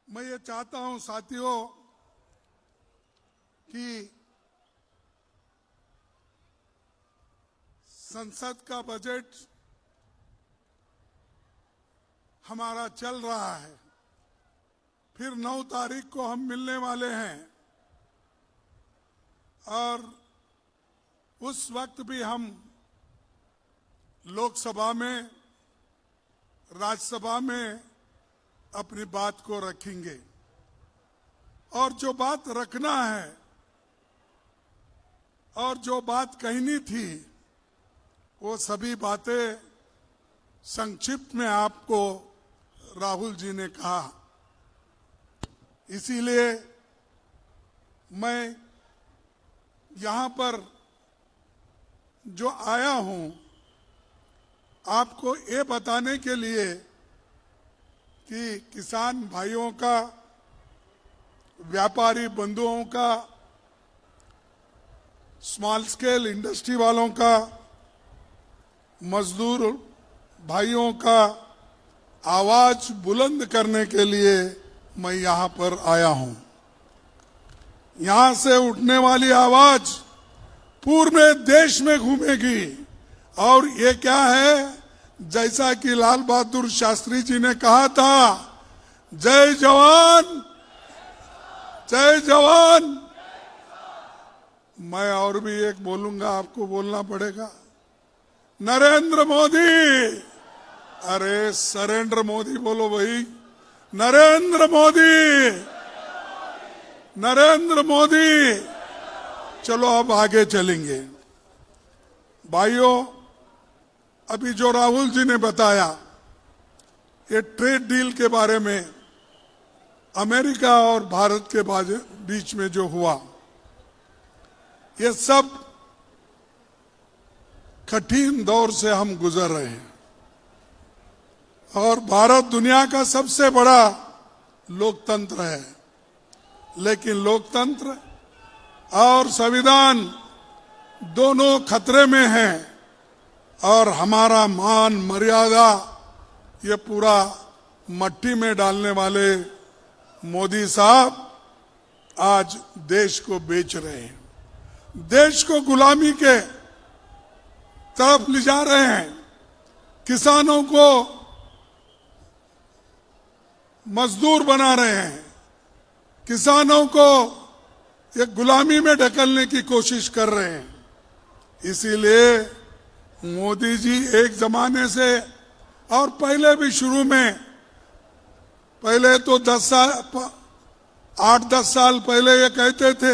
मैं ये चाहता हूं साथियों कि संसद का बजट हमारा चल रहा है, फिर 9 तारीख को हम मिलने वाले हैं और उस वक्त भी हम लोकसभा में, राज्यसभा में अपनी बात को रखेंगे और जो बात रखना है और जो बात कहनी थी वो सभी बातें संक्षिप्त में आपको राहुल जी ने कहा। इसीलिए मैं यहाँ पर जो आया हूँ आपको ये बताने के लिए कि किसान भाइयों का, व्यापारी बंधुओं का, स्मॉल स्केल इंडस्ट्री वालों का, मजदूर भाइयों का आवाज बुलंद करने के लिए मैं यहाँ पर आया हूँ। यहाँ से उठने वाली आवाज पूरे देश में घूमेगी और ये क्या है, जैसा कि लाल बहादुर शास्त्री जी ने कहा था, जय जवान जय जवान। मैं और भी एक बोलूंगा, आपको बोलना पड़ेगा, नरेंद्र मोदी। अरे सरेंद्र मोदी बोलो भाई, नरेंद्र मोदी, नरेंद्र मोदी। चलो अब आगे चलेंगे। भाइयों, अभी जो राहुल जी ने बताया ये ट्रेड डील के बारे में, अमेरिका और भारत के बीच में जो हुआ, ये सब कठिन दौर से हम गुजर रहे हैं और भारत दुनिया का सबसे बड़ा लोकतंत्र है, लेकिन लोकतंत्र और संविधान दोनों खतरे में हैं और हमारा मान मर्यादा ये पूरा मट्टी में डालने वाले मोदी साहब आज देश को बेच रहे हैं, देश को गुलामी के तरफ ले जा रहे हैं, किसानों को मजदूर बना रहे हैं, किसानों को ये गुलामी में ढकेलने की कोशिश कर रहे हैं। इसीलिए मोदी जी एक जमाने से और पहले भी शुरू में, पहले तो 8-10 साल पहले ये कहते थे,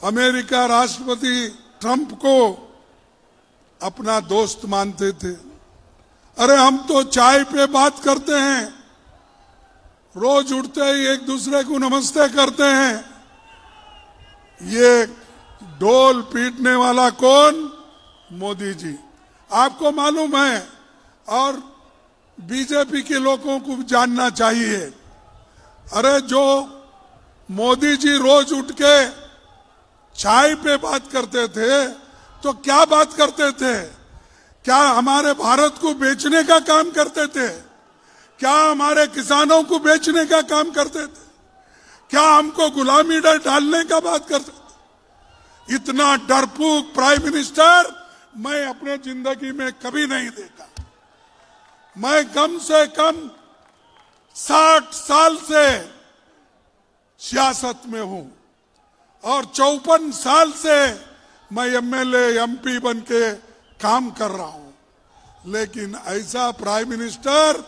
अमेरिका राष्ट्रपति ट्रंप को अपना दोस्त मानते थे। अरे हम तो चाय पे बात करते हैं, रोज उठते ही एक दूसरे को नमस्ते करते हैं। ये ढोल पीटने वाला कौन? मोदी जी। आपको मालूम है और बीजेपी के लोगों को जानना चाहिए, अरे जो मोदी जी रोज उठ के चाय पे बात करते थे तो क्या बात करते थे? क्या हमारे भारत को बेचने का काम करते थे? क्या हमारे किसानों को बेचने का काम करते थे? क्या हमको गुलामी डालने का बात करते थे? इतना डरपोक प्राइम मिनिस्टर मैं अपने जिंदगी में कभी नहीं देखा। मैं कम से कम 60 साल से सियासत में हूं और 54 साल से मैं एमएलए एमपी बन के काम कर रहा हूं, लेकिन ऐसा प्राइम मिनिस्टर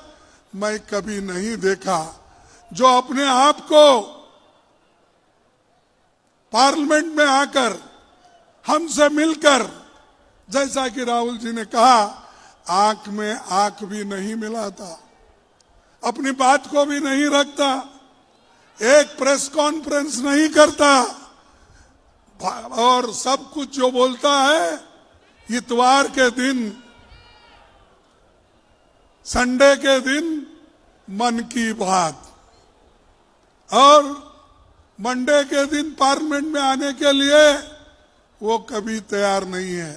मैं कभी नहीं देखा जो अपने आप को पार्लियामेंट में आकर हमसे मिलकर, जैसा कि राहुल जी ने कहा, आंख में आंख भी नहीं मिलाता, अपनी बात को भी नहीं रखता, एक प्रेस कॉन्फ्रेंस नहीं करता, और सब कुछ जो बोलता है इतवार के दिन, संडे के दिन मन की बात, और मंडे के दिन पार्लियामेंट में आने के लिए वो कभी तैयार नहीं है।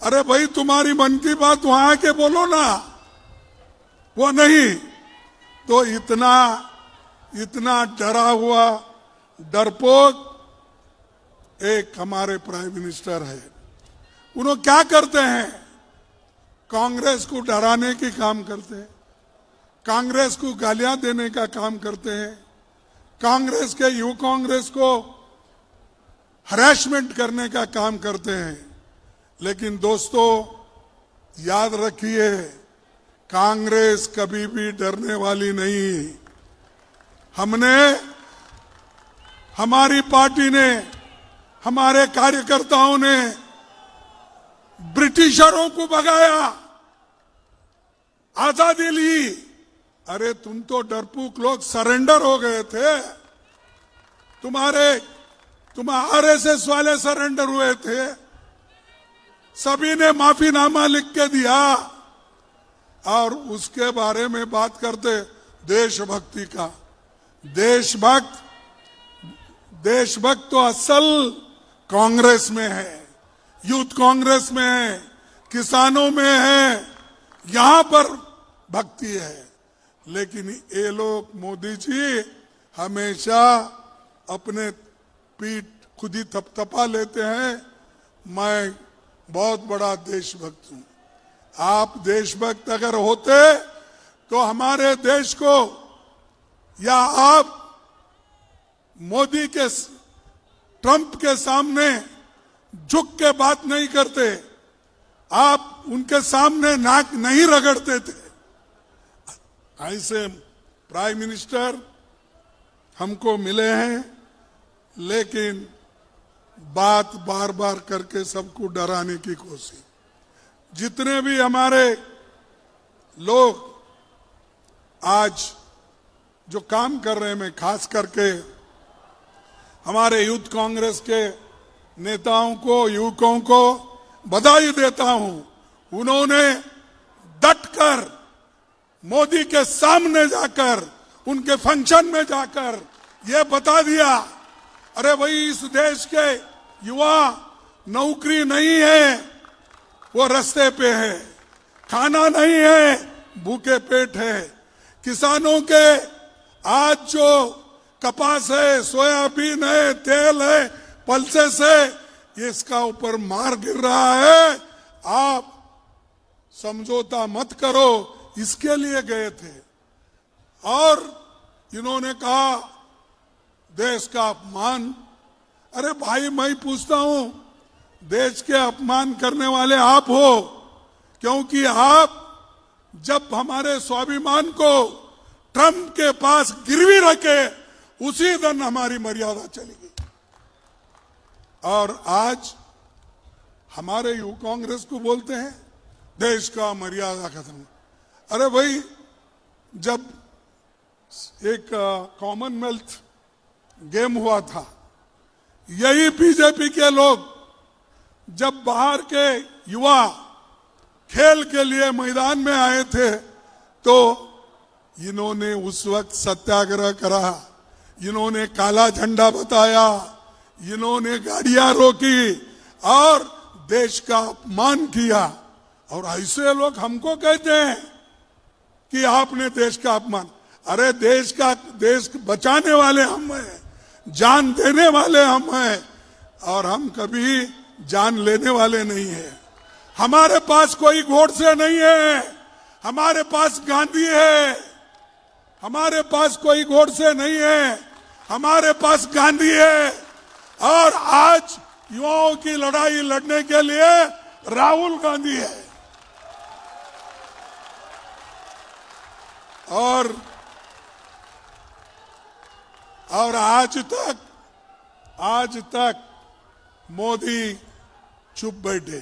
अरे भाई, तुम्हारी मन की बात वहां आके बोलो ना, वो नहीं। तो इतना डरा हुआ डरपोक एक हमारे प्राइम मिनिस्टर है। उन्होंने क्या करते हैं? कांग्रेस को डराने की काम करते हैं, कांग्रेस को गालियां देने का काम करते हैं, कांग्रेस के युवा कांग्रेस को हरासमेंट करने का काम करते हैं। लेकिन दोस्तों, याद रखिए, कांग्रेस कभी भी डरने वाली नहीं। हमारी पार्टी ने, हमारे कार्यकर्ताओं ने ब्रिटिशरों को भगाया, आजादी ली। अरे तुम तो डरपोक लोग सरेंडर हो गए थे, तुम आरएसएस वाले सरेंडर हुए थे, सभी ने माफीनामा लिख के दिया, और उसके बारे में बात करते देशभक्ति का। देशभक्त तो असल कांग्रेस में है, यूथ कांग्रेस में है, किसानों में है, यहां पर भक्ति है। लेकिन ये लोग, मोदी जी हमेशा अपने पीठ खुद ही थपथपा लेते हैं, मैं बहुत बड़ा देशभक्त हूं। आप देशभक्त अगर होते तो हमारे देश को, या आप मोदी के, ट्रंप के सामने झुक के बात नहीं करते, आप उनके सामने नाक नहीं रगड़ते थे। ऐसे प्राइम मिनिस्टर हमको मिले हैं, लेकिन बात बार बार करके सबको डराने की कोशिश। जितने भी हमारे लोग आज जो काम कर रहे हैं, मैं खास करके हमारे यूथ कांग्रेस के नेताओं को, युवकों को बधाई देता हूं। उन्होंने डटकर मोदी के सामने जाकर, उनके फंक्शन में जाकर ये बता दिया, अरे भाई, इस देश के युवा नौकरी नहीं है, वो रास्ते पे है, खाना नहीं है, भूखे पेट है। किसानों के आज जो कपास है, सोयाबीन है, तेल है, पल्सेस है, इसका ऊपर मार गिर रहा है। आप समझौता मत करो, इसके लिए गए थे। और इन्होंने कहा देश का अपमान। अरे भाई, मैं पूछता हूं, देश के अपमान करने वाले आप हो, क्योंकि आप जब हमारे स्वाभिमान को ट्रंप के पास गिरवी रखे, उसी दिन हमारी मर्यादा चली गई। और आज हमारे युवा कांग्रेस को बोलते हैं देश का मर्यादा खत्म। अरे भाई, जब एक कॉमनवेल्थ गेम हुआ था, यही बीजेपी के लोग जब बाहर के युवा खेल के लिए मैदान में आए थे, तो इन्होंने उस वक्त सत्याग्रह करा, इन्होंने काला झंडा बताया, इन्होंने गाड़ियां रोकी और देश का अपमान किया। और ऐसे लोग हमको कहते हैं कि आपने देश का अपमान। अरे देश बचाने वाले हम हैं, जान देने वाले हम हैं, और हम कभी जान लेने वाले नहीं हैं। हमारे पास कोई गोडसे नहीं है, हमारे पास गांधी है। हमारे पास कोई गोडसे नहीं है, हमारे पास गांधी है। और आज युवाओं की लड़ाई लड़ने के लिए राहुल गांधी है। और आज तक मोदी चुप बैठे।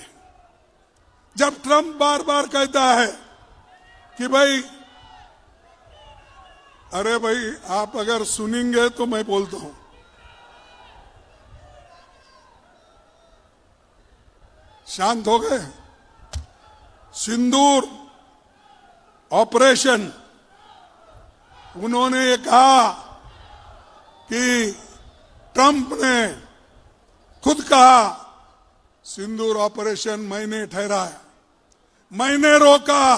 जब ट्रंप बार बार कहता है कि भाई, अरे भाई आप अगर सुनेंगे तो मैं बोलता हूं, शांत हो गए। सिंदूर ऑपरेशन, उन्होंने ये कहा कि ट्रंप ने खुद कहा सिंदूर ऑपरेशन मैंने ठहराया, मैंने रोका,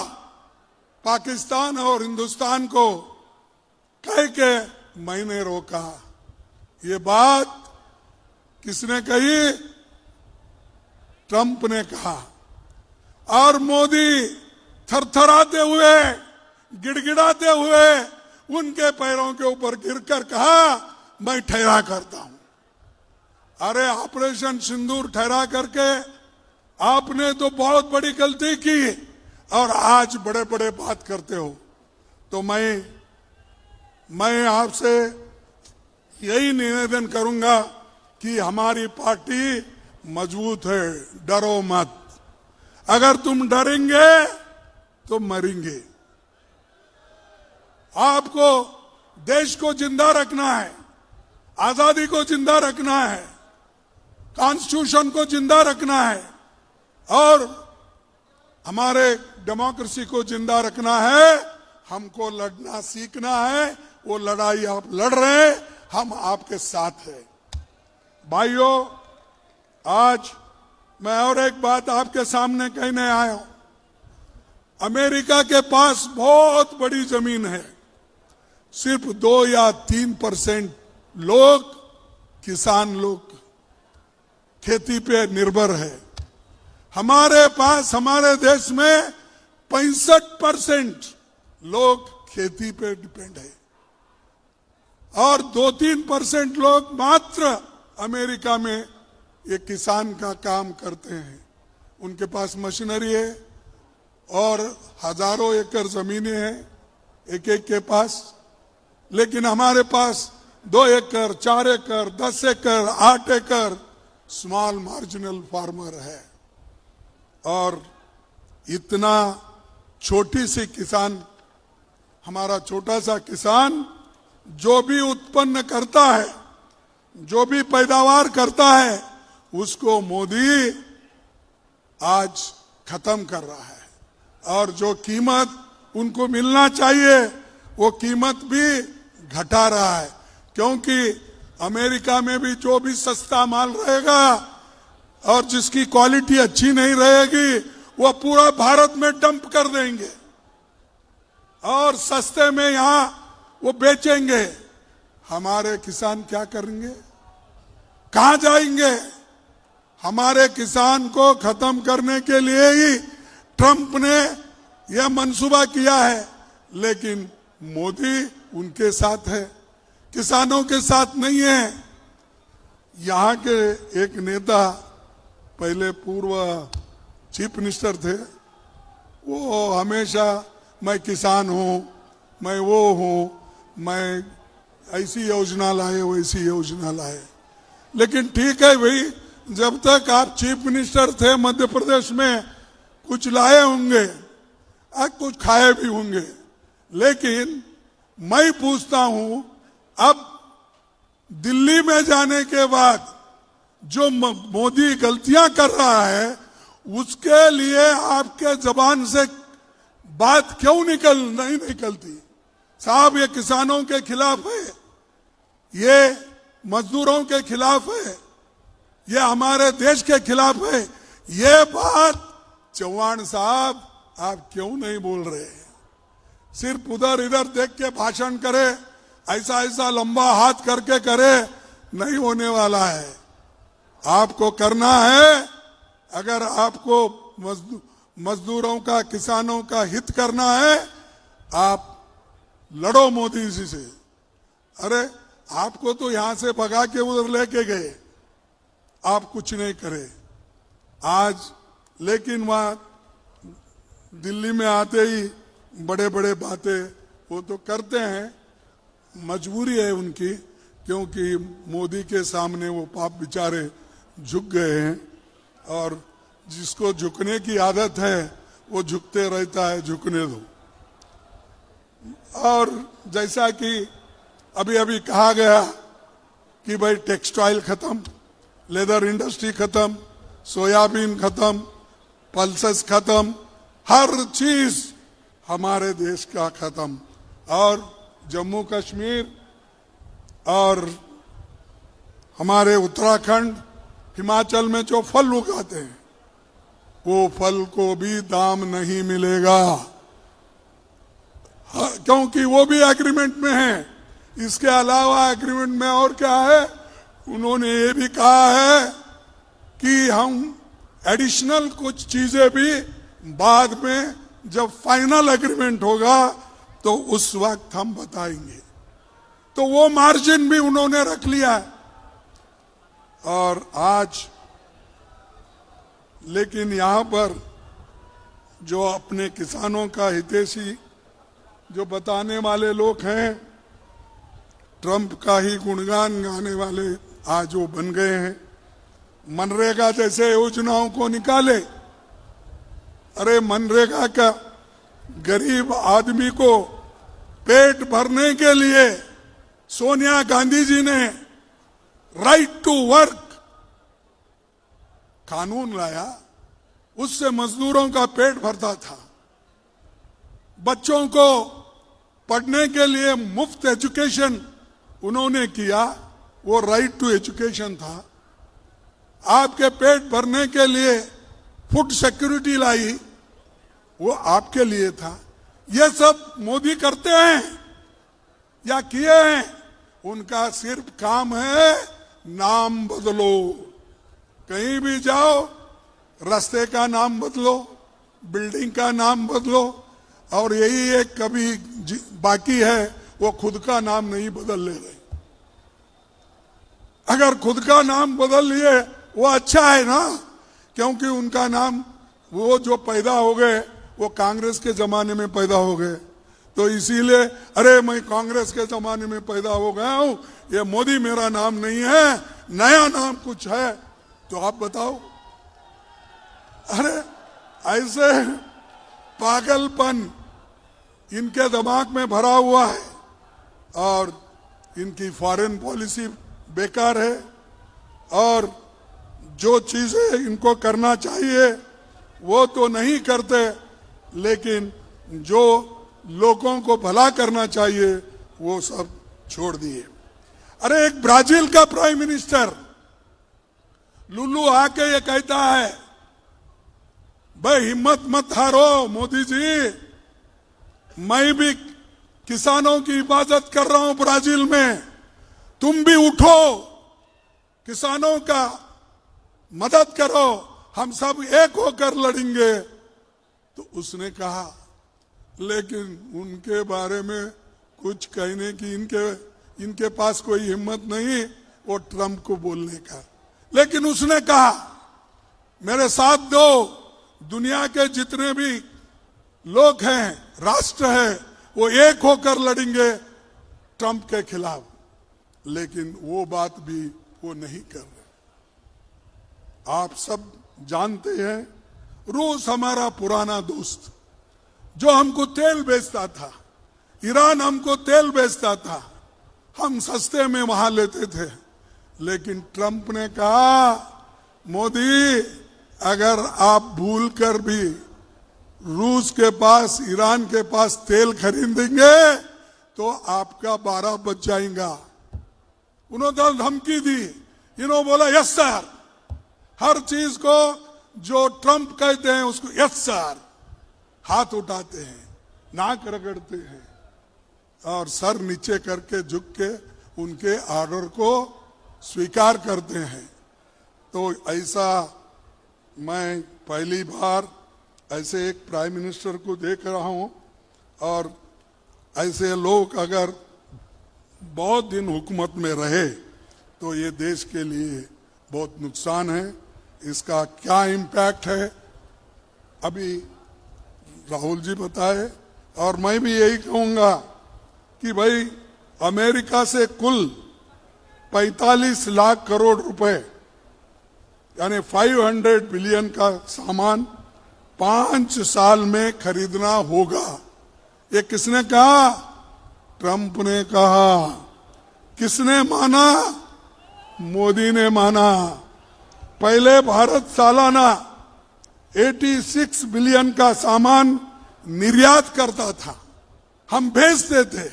पाकिस्तान और हिंदुस्तान को कह के मैंने रोका। ये बात किसने कही? ट्रंप ने कहा। और मोदी थरथराते हुए, गिड़गिड़ाते हुए उनके पैरों के ऊपर गिरकर कहा मैं ठहरा करता हूं। अरे ऑपरेशन सिंदूर ठहरा करके आपने तो बहुत बड़ी गलती की और आज बड़े बड़े बात करते हो। तो मैं आपसे यही निवेदन करूंगा कि हमारी पार्टी मजबूत है, डरो मत। अगर तुम डरेंगे तो मरेंगे। आपको देश को जिंदा रखना है, आजादी को जिंदा रखना है, कॉन्स्टिट्यूशन को जिंदा रखना है और हमारे डेमोक्रेसी को जिंदा रखना है। हमको लड़ना सीखना है। वो लड़ाई आप लड़ रहे हैं, हम आपके साथ हैं। भाइयों, आज मैं और एक बात आपके सामने कहने आया हूं। अमेरिका के पास बहुत बड़ी जमीन है, सिर्फ 2 या 3% लोग, किसान लोग खेती पे निर्भर है। हमारे पास, हमारे देश में 65% लोग खेती पे डिपेंड है और 2-3% लोग मात्र अमेरिका में ये किसान का काम करते हैं। उनके पास मशीनरी है और हजारों एकड़ जमीनें हैं एक एक के पास। लेकिन हमारे पास 2 एकड़, 4 एकड़, 10 एकड़, 8 एकड़ स्मॉल मार्जिनल फार्मर है। और इतना छोटी सी किसान, हमारा छोटा सा किसान जो भी उत्पन्न करता है, जो भी पैदावार करता है, उसको मोदी आज खत्म कर रहा है। और जो कीमत उनको मिलना चाहिए वो कीमत भी घटा रहा है। क्योंकि अमेरिका में भी जो भी सस्ता माल रहेगा और जिसकी क्वालिटी अच्छी नहीं रहेगी वो पूरा भारत में डंप कर देंगे और सस्ते में यहां वो बेचेंगे। हमारे किसान क्या करेंगे? कहां जाएंगे? हमारे किसान को खत्म करने के लिए ही ट्रंप ने यह मंसूबा किया है। लेकिन मोदी उनके साथ है, किसानों के साथ नहीं है। यहां के एक नेता, पहले पूर्व चीफ मिनिस्टर थे, वो हमेशा मैं किसान हूं, मैं वो हूं, मैं ऐसी योजना लाए, वैसी योजना लाए। लेकिन ठीक है भाई, जब तक आप चीफ मिनिस्टर थे मध्य प्रदेश में कुछ लाए होंगे और कुछ खाए भी होंगे। लेकिन मैं पूछता हूं, अब दिल्ली में जाने के बाद जो मोदी गलतियां कर रहा है उसके लिए आपके जबान से बात क्यों नहीं निकलती? साहब, ये किसानों के खिलाफ है, ये मजदूरों के खिलाफ है, ये हमारे देश के खिलाफ है। ये बात चौहान साहब आप क्यों नहीं बोल रहे? सिर्फ उधर इधर देख के भाषण करे, ऐसा ऐसा लंबा हाथ करके करे, नहीं होने वाला है। आपको करना है, अगर आपको मजदूरों का, किसानों का हित करना है, आप लड़ो मोदी जी से। अरे आपको तो यहां से भगा के उधर लेके गए, आप कुछ नहीं करे आज। लेकिन वहां दिल्ली में आते ही बड़े बड़े बातें वो तो करते हैं, मजबूरी है उनकी, क्योंकि मोदी के सामने वो पाप बेचारे झुक गए हैं। और जिसको झुकने की आदत है वो झुकते रहता है, झुकने दो। और जैसा कि अभी अभी कहा गया कि भाई टेक्सटाइल खत्म, लेदर इंडस्ट्री खत्म, सोयाबीन खत्म, पल्सेस खत्म, हर चीज हमारे देश का खत्म। और जम्मू कश्मीर और हमारे उत्तराखंड, हिमाचल में जो फल उगाते हैं वो फल को भी दाम नहीं मिलेगा, क्योंकि वो भी एग्रीमेंट में है। इसके अलावा एग्रीमेंट में और क्या है, उन्होंने ये भी कहा है कि हम एडिशनल कुछ चीजें भी बाद में जब फाइनल एग्रीमेंट होगा तो उस वक्त हम बताएंगे। तो वो मार्जिन भी उन्होंने रख लिया है। और आज लेकिन यहां पर जो अपने किसानों का हितैषी जो बताने वाले लोग हैं, ट्रंप का ही गुणगान गाने वाले आज वो बन गए हैं। मनरेगा जैसे योजनाओं को निकाले, अरे मनरेगा का गरीब आदमी को पेट भरने के लिए सोनिया गांधी जी ने राइट टू वर्क कानून लाया, उससे मजदूरों का पेट भरता था। बच्चों को पढ़ने के लिए मुफ्त एजुकेशन उन्होंने किया, वो राइट टू एजुकेशन था। आपके पेट भरने के लिए फूड सिक्योरिटी लाई, वो आपके लिए था। ये सब मोदी करते हैं या किए हैं? उनका सिर्फ काम है नाम बदलो। कहीं भी जाओ रास्ते का नाम बदलो, बिल्डिंग का नाम बदलो, और यही एक कभी बाकी है वो खुद का नाम नहीं बदल ले रहे। अगर खुद का नाम बदल लिए वो अच्छा है ना, क्योंकि उनका नाम वो जो पैदा हो गए वो कांग्रेस के जमाने में पैदा हो गए, तो इसीलिए अरे मैं कांग्रेस के जमाने में पैदा हो गया हूं, ये मोदी मेरा नाम नहीं है, नया नाम कुछ है तो आप बताओ। अरे ऐसे पागलपन इनके दिमाग में भरा हुआ है और इनकी फॉरेन पॉलिसी बेकार है। और जो चीजें इनको करना चाहिए वो तो नहीं करते, लेकिन जो लोगों को भला करना चाहिए वो सब छोड़ दिए। अरे एक ब्राजील का प्राइम मिनिस्टर लुलू आके ये कहता है, भाई हिम्मत मत हारो मोदी जी, मैं भी किसानों की हिफाजत कर रहा हूं ब्राजील में, तुम भी उठो, किसानों का मदद करो, हम सब एक होकर लड़ेंगे। तो उसने कहा, लेकिन उनके बारे में कुछ कहने की इनके पास कोई हिम्मत नहीं वो ट्रंप को बोलने का। लेकिन उसने कहा, मेरे साथ दो, दुनिया के जितने भी लोग हैं, राष्ट्र है, वो एक होकर लड़ेंगे ट्रंप के खिलाफ। लेकिन वो बात भी वो नहीं कर रहे। आप सब जानते हैं, रूस हमारा पुराना दोस्त जो हमको तेल बेचता था, ईरान हमको तेल बेचता था, हम सस्ते में वहां लेते थे। लेकिन ट्रंप ने कहा, मोदी अगर आप भूल कर भी रूस के पास, ईरान के पास तेल खरीदेंगे तो आपका 12 बज जाएगा। उन्होंने धमकी दी, इन्होंने बोला यस सर, हर चीज को जो ट्रंप कहते हैं उसको यस सर, हाथ उठाते हैं, नाक रगड़ते हैं और सर नीचे करके झुक के उनके ऑर्डर को स्वीकार करते हैं। तो ऐसा मैं पहली बार ऐसे एक प्राइम मिनिस्टर को देख रहा हूं। और ऐसे लोग अगर बहुत दिन हुकूमत में रहे तो ये देश के लिए बहुत नुकसान है। इसका क्या इम्पैक्ट है अभी राहुल जी बताए। और मैं भी यही कहूंगा कि भाई अमेरिका से कुल 45 लाख करोड़ रुपए यानी 500 बिलियन का सामान 5 साल में खरीदना होगा। ये किसने कहा? ट्रंप ने कहा। किसने माना? मोदी ने माना। पहले भारत सालाना 86 बिलियन का सामान निर्यात करता था, हम भेजते थे,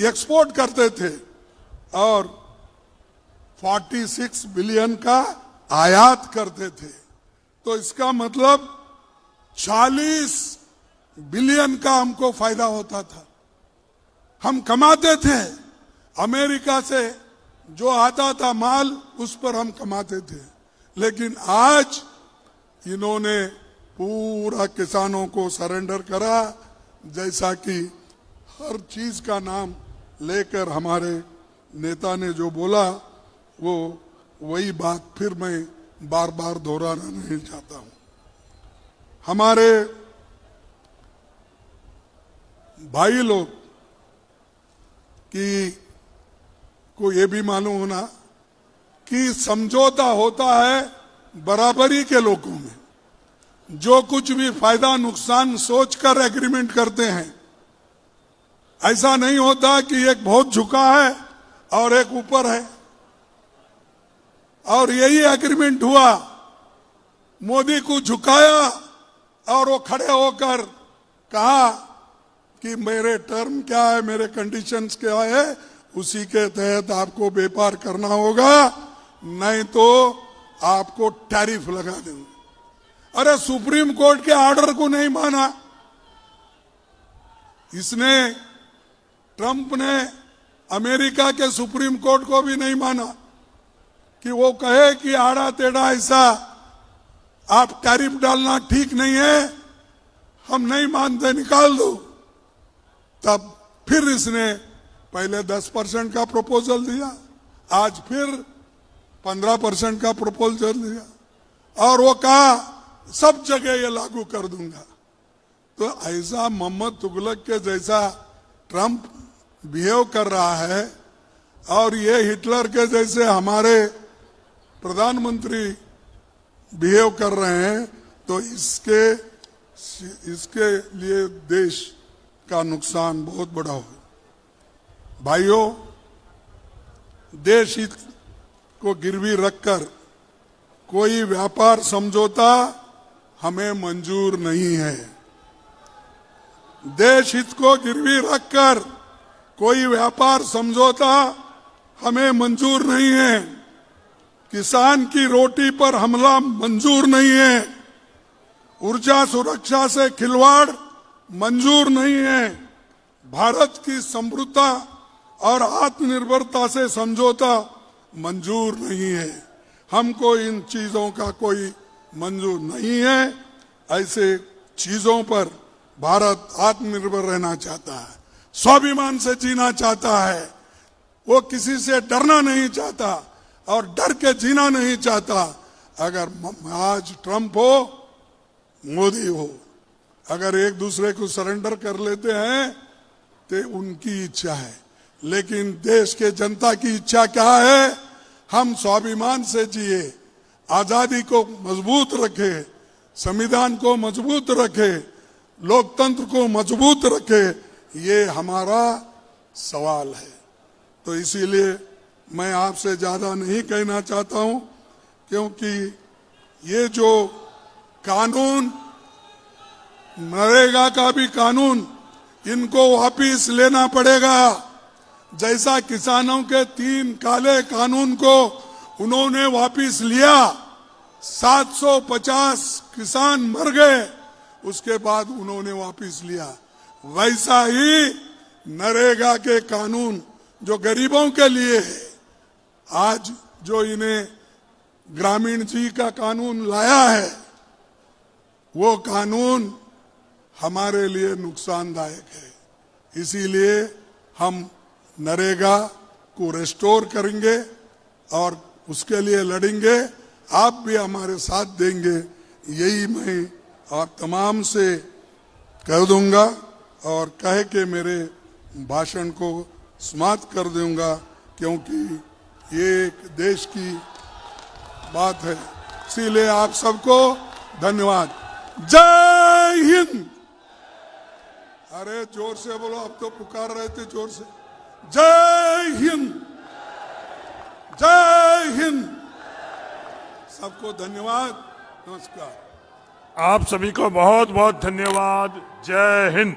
एक्सपोर्ट करते थे, और 46 बिलियन का आयात करते थे। तो इसका मतलब 40 बिलियन का हमको फायदा होता था, हम कमाते थे। अमेरिका से जो आता था माल, उस पर हम कमाते थे। लेकिन आज इन्होंने पूरा किसानों को सरेंडर करा, जैसा कि हर चीज का नाम लेकर हमारे नेता ने जो बोला, वो वही बात फिर मैं बार बार दोहराना नहीं चाहता हूं। हमारे भाई लोग को ये भी मालूम होना कि समझौता होता है बराबरी के लोगों में। जो कुछ भी फायदा नुकसान सोचकर एग्रीमेंट करते हैं, ऐसा नहीं होता कि एक बहुत झुका है और एक ऊपर है। और यही एग्रीमेंट हुआ, मोदी को झुकाया और वो खड़े होकर कहा कि मेरे टर्म क्या है, मेरे कंडीशंस क्या है, उसी के तहत आपको व्यापार करना होगा, नहीं तो आपको टैरिफ लगा देंगे। अरे सुप्रीम कोर्ट के ऑर्डर को नहीं माना इसने, ट्रंप ने अमेरिका के सुप्रीम कोर्ट को भी नहीं माना कि वो कहे कि आड़ा टेढ़ा ऐसा आप टैरिफ डालना ठीक नहीं है, हम नहीं मानते, निकाल दो। तब फिर इसने पहले 10% का प्रपोजल दिया, आज फिर 15% का प्रपोजल दिया, और वो कहा सब जगह ये लागू कर दूंगा। तो ऐसा मोहम्मद तुगलक के जैसा ट्रंप बिहेव कर रहा है, और ये हिटलर के जैसे हमारे प्रधानमंत्री बिहेव कर रहे हैं, तो इसके लिए देश का नुकसान बहुत बड़ा हो। भाइयों, देश हित को गिरवी रखकर कोई व्यापार समझौता हमें मंजूर नहीं है। देश हित को गिरवी रखकर कोई व्यापार समझौता हमें मंजूर नहीं है। किसान की रोटी पर हमला मंजूर नहीं है। ऊर्जा सुरक्षा से खिलवाड़ मंजूर नहीं है। भारत की समृद्धता और आत्मनिर्भरता से समझौता मंजूर नहीं है। हमको इन चीजों का कोई मंजूर नहीं है। ऐसे चीजों पर भारत आत्मनिर्भर रहना चाहता है, स्वाभिमान से जीना चाहता है। वो किसी से डरना नहीं चाहता और डर के जीना नहीं चाहता। अगर आज ट्रंप हो, मोदी हो, अगर एक दूसरे को सरेंडर कर लेते हैं तो उनकी इच्छा है, लेकिन देश के जनता की इच्छा क्या है? हम स्वाभिमान से जिए, आजादी को मजबूत रखे, संविधान को मजबूत रखे, लोकतंत्र को मजबूत रखे, ये हमारा सवाल है। तो इसीलिए मैं आपसे ज्यादा नहीं कहना चाहता हूं, क्योंकि ये जो कानून, नरेगा का भी कानून, इनको वापिस लेना पड़ेगा। जैसा किसानों के 3 काले कानून को उन्होंने वापिस लिया, 750 किसान मर गए, उसके बाद उन्होंने वापिस लिया, वैसा ही नरेगा के कानून जो गरीबों के लिए है, आज जो इन्हें ग्रामीण जी का कानून लाया है, वो कानून हमारे लिए नुकसानदायक है। इसीलिए हम नरेगा को रेस्टोर करेंगे और उसके लिए लड़ेंगे। आप भी हमारे साथ देंगे, यही मैं आप तमाम से कह दूंगा और कह के मेरे भाषण को समाप्त कर दूंगा, क्योंकि ये एक देश की बात है। इसीलिए आप सबको धन्यवाद। जय हिंद। अरे जोर से बोलो, अब तो पुकार रहे थे जोर से। जय हिंद, जय हिंद। सबको धन्यवाद, नमस्कार। आप सभी को बहुत बहुत धन्यवाद। जय हिंद।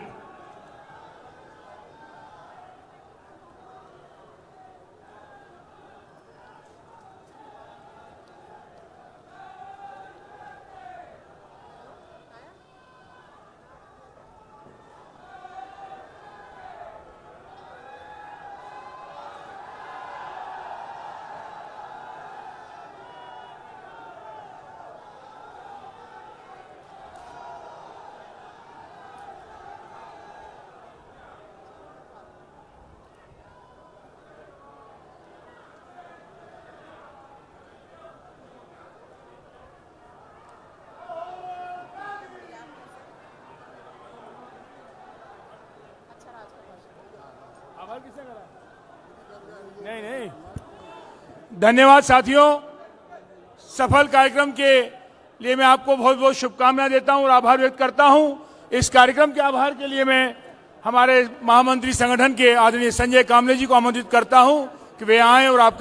नहीं, धन्यवाद साथियों। सफल कार्यक्रम के लिए मैं आपको बहुत बहुत शुभकामनाएं देता हूं और आभार व्यक्त करता हूं। इस कार्यक्रम के आभार के लिए मैं हमारे महामंत्री संगठन के आदरणीय संजय कामले जी को आमंत्रित करता हूं कि वे आएं और आप